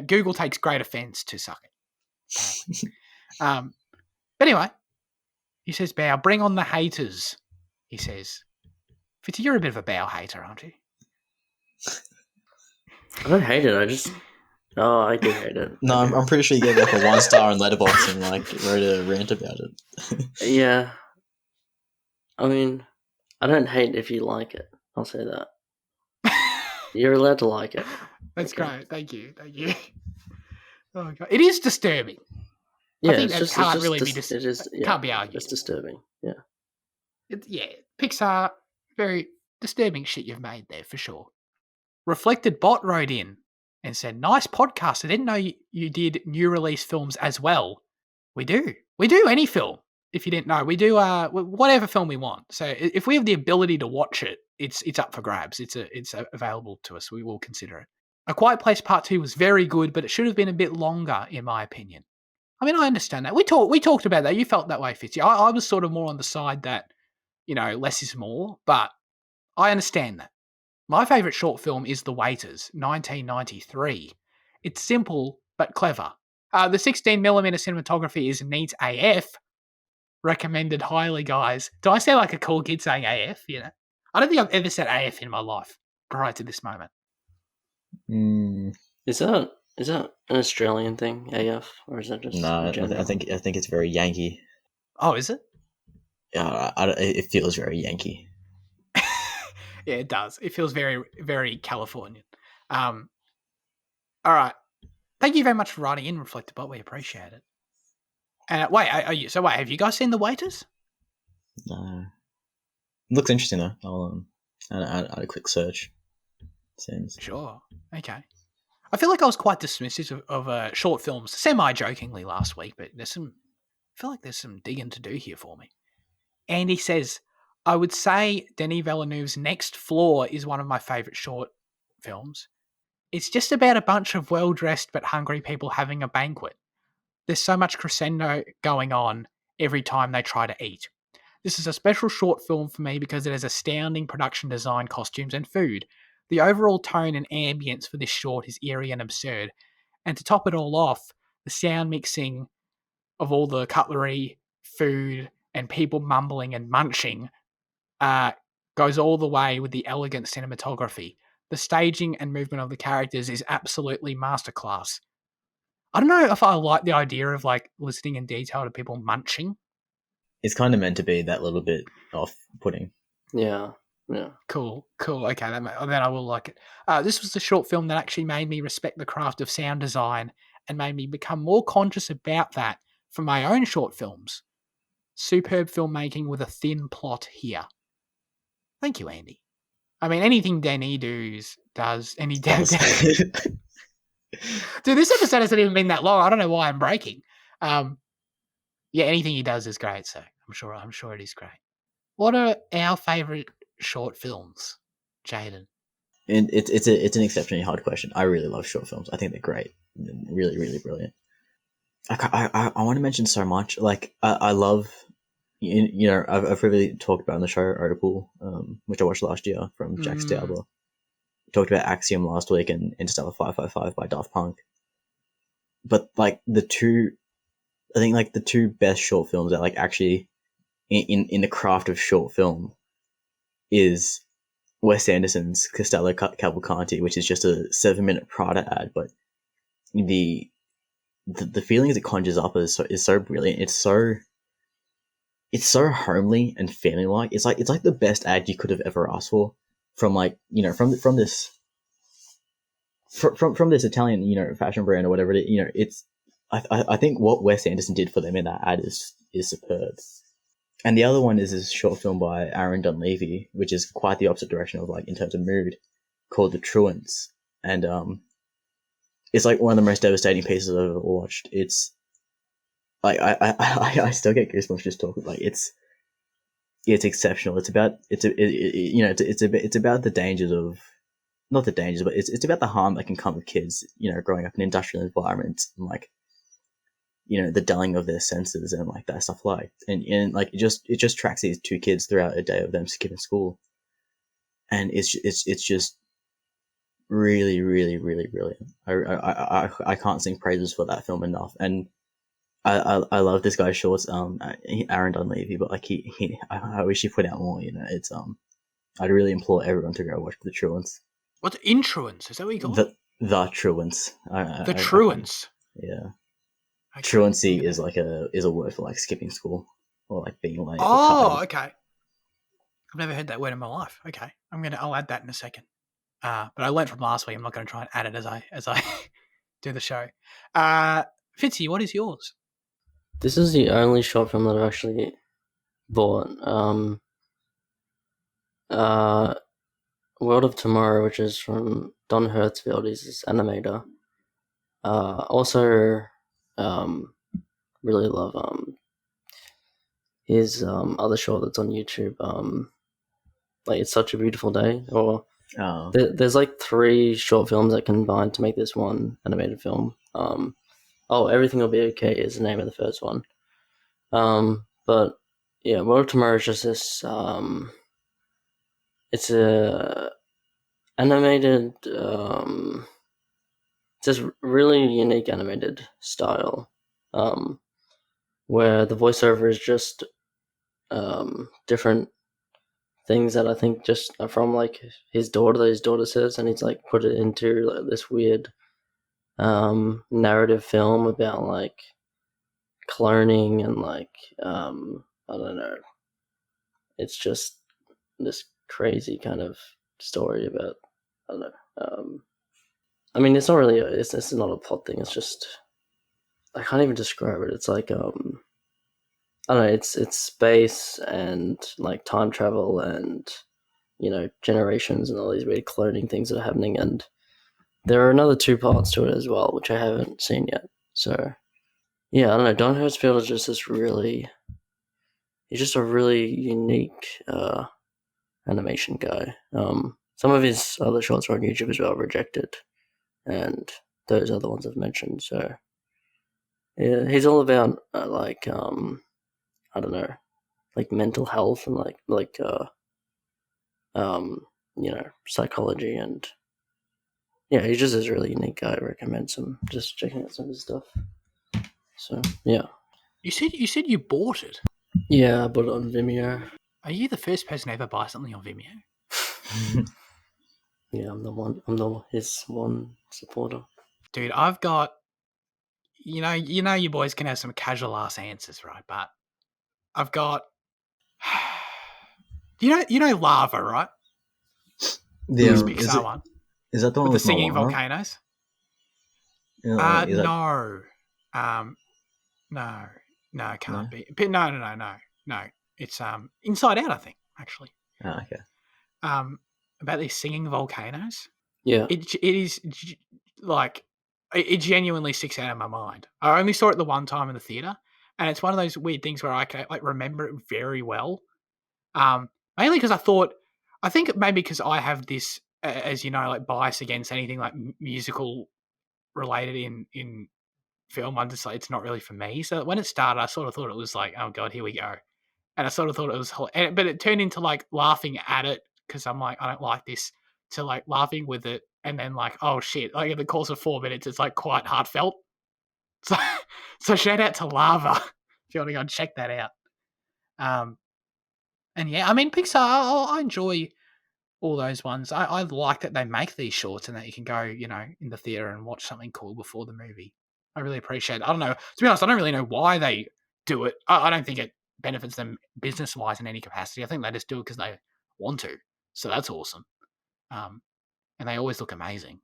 Google takes great offense to "suck it." Apparently. But anyway, he says, "Bow, bring on the haters." He says, "Fitzy, you're a bit of a Bow hater, aren't you?" I don't hate it. I do hate it. No, I'm pretty sure you gave like a 1 star on Letterboxd and like wrote a rant about it. Yeah. I mean, I don't hate if you like it. I'll say that. You're allowed to like it. That's great. Thank you. Oh God. It is disturbing. Yeah, I think that can't really be can't be argued. It's disturbing. Yeah. Pixar, very disturbing shit you've made there for sure. Reflected Bot wrote in and said, "Nice podcast. I didn't know you did new release films as well." We do. We do any film. If you didn't know, we do whatever film we want. So if we have the ability to watch it, it's up for grabs. It's available to us. We will consider it. A Quiet Place Part 2 was very good, but it should have been a bit longer, in my opinion. I mean, I understand that. We talked about that. You felt that way, Fitzy. I was sort of more on the side that, less is more, but I understand that. My favourite short film is The Waiters, 1993. It's simple, but clever. The 16mm cinematography is neat AF. Recommended highly, guys. Do I sound like a cool kid saying AF? I don't think I've ever said AF in my life prior to this moment. Is that an Australian thing, AF, or is that just no? I think it's very Yankee. Oh, is it? Yeah, it feels very Yankee. Yeah, it does. It feels very, very Californian. All right. Thank you very much for writing in, Reflectable. We appreciate it. Wait, have you guys seen The Waiters? No. It looks interesting though. I'll add a quick search. Seems. Sure. Okay. I feel like I was quite dismissive of short films, semi-jokingly last week, but I feel like there's some digging to do here for me. Andy says, "I would say Denis Villeneuve's Next Floor is one of my favourite short films. It's just about a bunch of well-dressed but hungry people having a banquet. There's so much crescendo going on every time they try to eat. This is a special short film for me because it has astounding production design, costumes, and food. The overall tone and ambience for this short is eerie and absurd. And to top it all off, the sound mixing of all the cutlery, food, and people mumbling and munching goes all the way with the elegant cinematography. The staging and movement of the characters is absolutely masterclass. I don't know if I like the idea of listening in detail to people munching. It's kind of meant to be that little bit off-putting. Yeah. Cool. Okay, then I will like it. This was the short film that actually made me respect the craft of sound design and made me become more conscious about that for my own short films. Superb filmmaking with a thin plot here. Thank you, Andy. I mean, anything Denis does. Dude, this episode hasn't even been that long. I don't know why I'm breaking. Anything he does is great. So I'm sure it is great. What are our favourite short films, Jaden? It's an exceptionally hard question. I really love short films. I think they're great. Really, really brilliant. I want to mention so much. I love, I've really talked about on the show Opal, which I watched last year from Jack Stauber. Talked about Axiom last week and Interstellar 555 by Daft Punk. But the two best short films that actually in the craft of short film is Wes Anderson's Castello Cavalcanti, which is just a 7-minute Prada ad, but the feelings it conjures up is so brilliant. It's so homely and family like. It's like the best ad you could have ever asked for from from this Italian fashion brand or whatever it is. It's I think what Wes Anderson did for them in that ad is superb. And the other one is this short film by Aaron Dunleavy, which is quite the opposite direction of in terms of mood, called The Truants. And it's one of the most devastating pieces I've ever watched. It's I still get goosebumps just talking. It's exceptional. It's about it's about the dangers of, not the dangers, but it's about the harm that can come with kids, growing up in industrial environments and the dulling of their senses and that stuff. It just tracks these two kids throughout a day of them skipping school, and it's just really, really, really brilliant. I can't sing praises for that film enough, and I love this guy's shorts. Aaron Dunleavy, but like I wish he put out more. You know, it's I'd really implore everyone to go watch The Truants. What's Intruants? Is that what you call it? The Truants. The Truants. Yeah. Okay. Truancy is like a word for like skipping school or like being late. Oh, okay. I've never heard that word in my life. Okay, I'll add that in a second. But I learned from last week. I'm not going to try and add it as I do the show. Fitzy, what is yours? This is the only short film that I've actually bought. World of Tomorrow, which is from Don Hertzfeldt. He's this animator. Also, really love his other short that's on YouTube. Like It's Such a Beautiful Day. Or there's like 3 short films that combine to make this one animated film. Everything Will Be Okay is the name of the first one. But yeah, World of Tomorrow is just this. It's a animated, just really unique animated style, where the voiceover is just different things that I think just are from like his daughter that his daughter says, and he's like put it into like this weird narrative film about like cloning and like I don't know. It's just this crazy kind of story about I don't know. I mean, it's not really. It's not a plot thing. It's just I can't even describe it. It's like I don't know. It's space and like time travel and generations and all these weird cloning things that are happening. And there are another 2 parts to it as well, which I haven't seen yet. So yeah, I don't know. Don Hertzfeldt is just this really. He's just a really unique animation guy. Some of his other shorts are on YouTube as well, Rejected, and those other ones I've mentioned. So yeah, he's all about I don't know, like mental health and psychology, and yeah, he's just this really unique guy. I recommend just checking out some of his stuff. So yeah. You said you bought it. Yeah, I bought it on Vimeo. Are you the first person to ever buy something on Vimeo? Yeah, I'm his one supporter. Dude, I've got you boys can have some casual ass answers, right? But I've got you know Lava, right? The Pixar one. Is that the one with the with singing Moana? volcanoes? Yeah, no. No, it can't be. But no. It's Inside Out, I think, actually. Oh, okay. About these singing volcanoes. Yeah. It is like it genuinely sticks out of my mind. I only saw it the one time in the theater, and it's one of those weird things where I can like remember it very well. Mainly because I think maybe because I have this, as you know, like bias against anything like musical related in film. I'm just like, it's not really for me. So when it started, I sort of thought it was like, oh god, here we go, and I sort of thought it was, but it turned into like laughing at it because I'm like, I don't like this, to like laughing with it, and then like, oh shit, like in the course of 4 minutes, it's like quite heartfelt. So shout out to Lava if you want to go and check that out. And yeah, I mean Pixar, I enjoy all those ones. I like that they make these shorts and that you can go, in the theater and watch something cool before the movie. I really appreciate it. I don't know. To be honest, I don't really know why they do it. I don't think it benefits them business-wise in any capacity. I think they just do it because they want to. So that's awesome. And they always look amazing.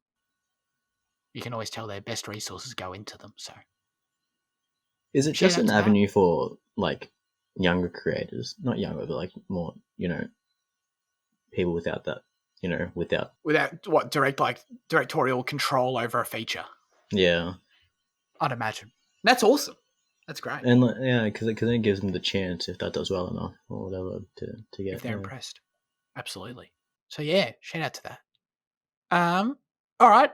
You can always tell their best resources go into them. So, is it just an avenue for like younger creators? Not younger, but like more, people without that, without what directorial control over a feature. Yeah, I'd imagine that's awesome. That's great. And yeah, because it gives them the chance, if that does well enough or whatever, to get. If they're impressed, absolutely. So yeah, shout out to that. All right.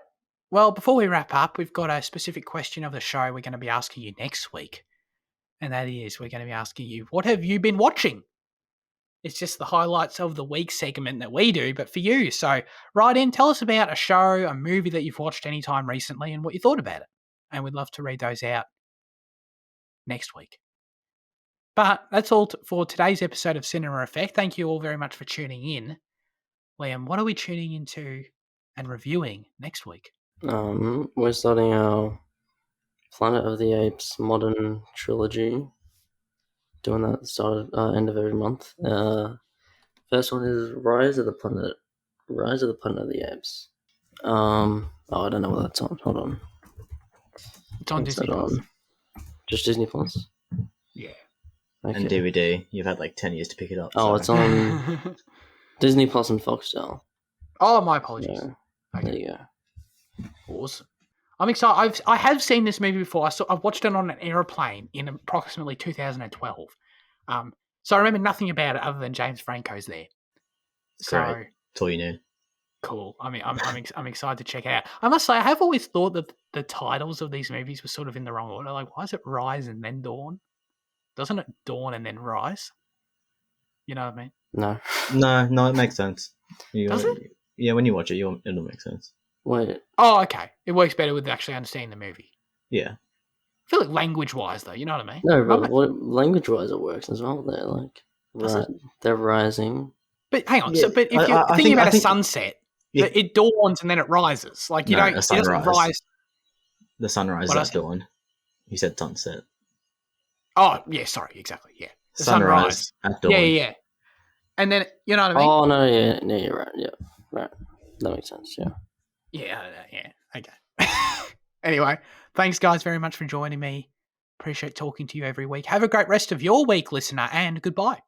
Well, before we wrap up, we've got a specific question of the show we're going to be asking you next week, and that is, we're going to be asking you, what have you been watching? It's just the highlights of the week segment that we do, but for you. So write in, tell us about a show, a movie that you've watched anytime recently and what you thought about it. And we'd love to read those out next week. But that's all for today's episode of Cinema Effect. Thank you all very much for tuning in. Liam, what are we tuning into and reviewing next week? We're starting our Planet of the Apes modern trilogy. Doing that at the start of, end of every month. First one is Rise of the Planet of the Apes. I don't know what that's on. Hold on. It's on Disney Plus. Just Disney Plus? Yeah. Okay. And DVD. You've had like 10 years to pick it up. Oh, it's on Disney Plus and Foxtel. Oh, my apologies. Yeah. Okay. There you go. Awesome. I'm excited. I have seen this movie before. I've watched it on an aeroplane in approximately 2012. So I remember nothing about it other than James Franco's there. So Great. That's all you knew. Cool. I mean, I'm excited to check it out. I must say, I have always thought that the titles of these movies were sort of in the wrong order. Like, why is it Rise and then Dawn? Doesn't it Dawn and then Rise? You know what I mean? No. No, it makes sense. Does it? Yeah, when you watch it, it'll make sense. Wait. Oh, okay. It works better with actually understanding the movie. Yeah. I feel like language-wise, though, you know what I mean? No, but language-wise it works as well. They're like, they're rising. But hang on. Yeah, So, but if you're thinking about a sunset, Yeah. it dawns and then it rises. Like you No, don't. a It doesn't sunrise. rise. The sunrise What at else? dawn. You said sunset. Oh yeah, sorry, exactly. Yeah, the Sunrise at dawn. Yeah. And then you know what I mean? Oh no, yeah, you're right. Yeah, right. That makes sense. Yeah. Yeah. Okay. Anyway, thanks guys very much for joining me. Appreciate talking to you every week. Have a great rest of your week, listener, and goodbye.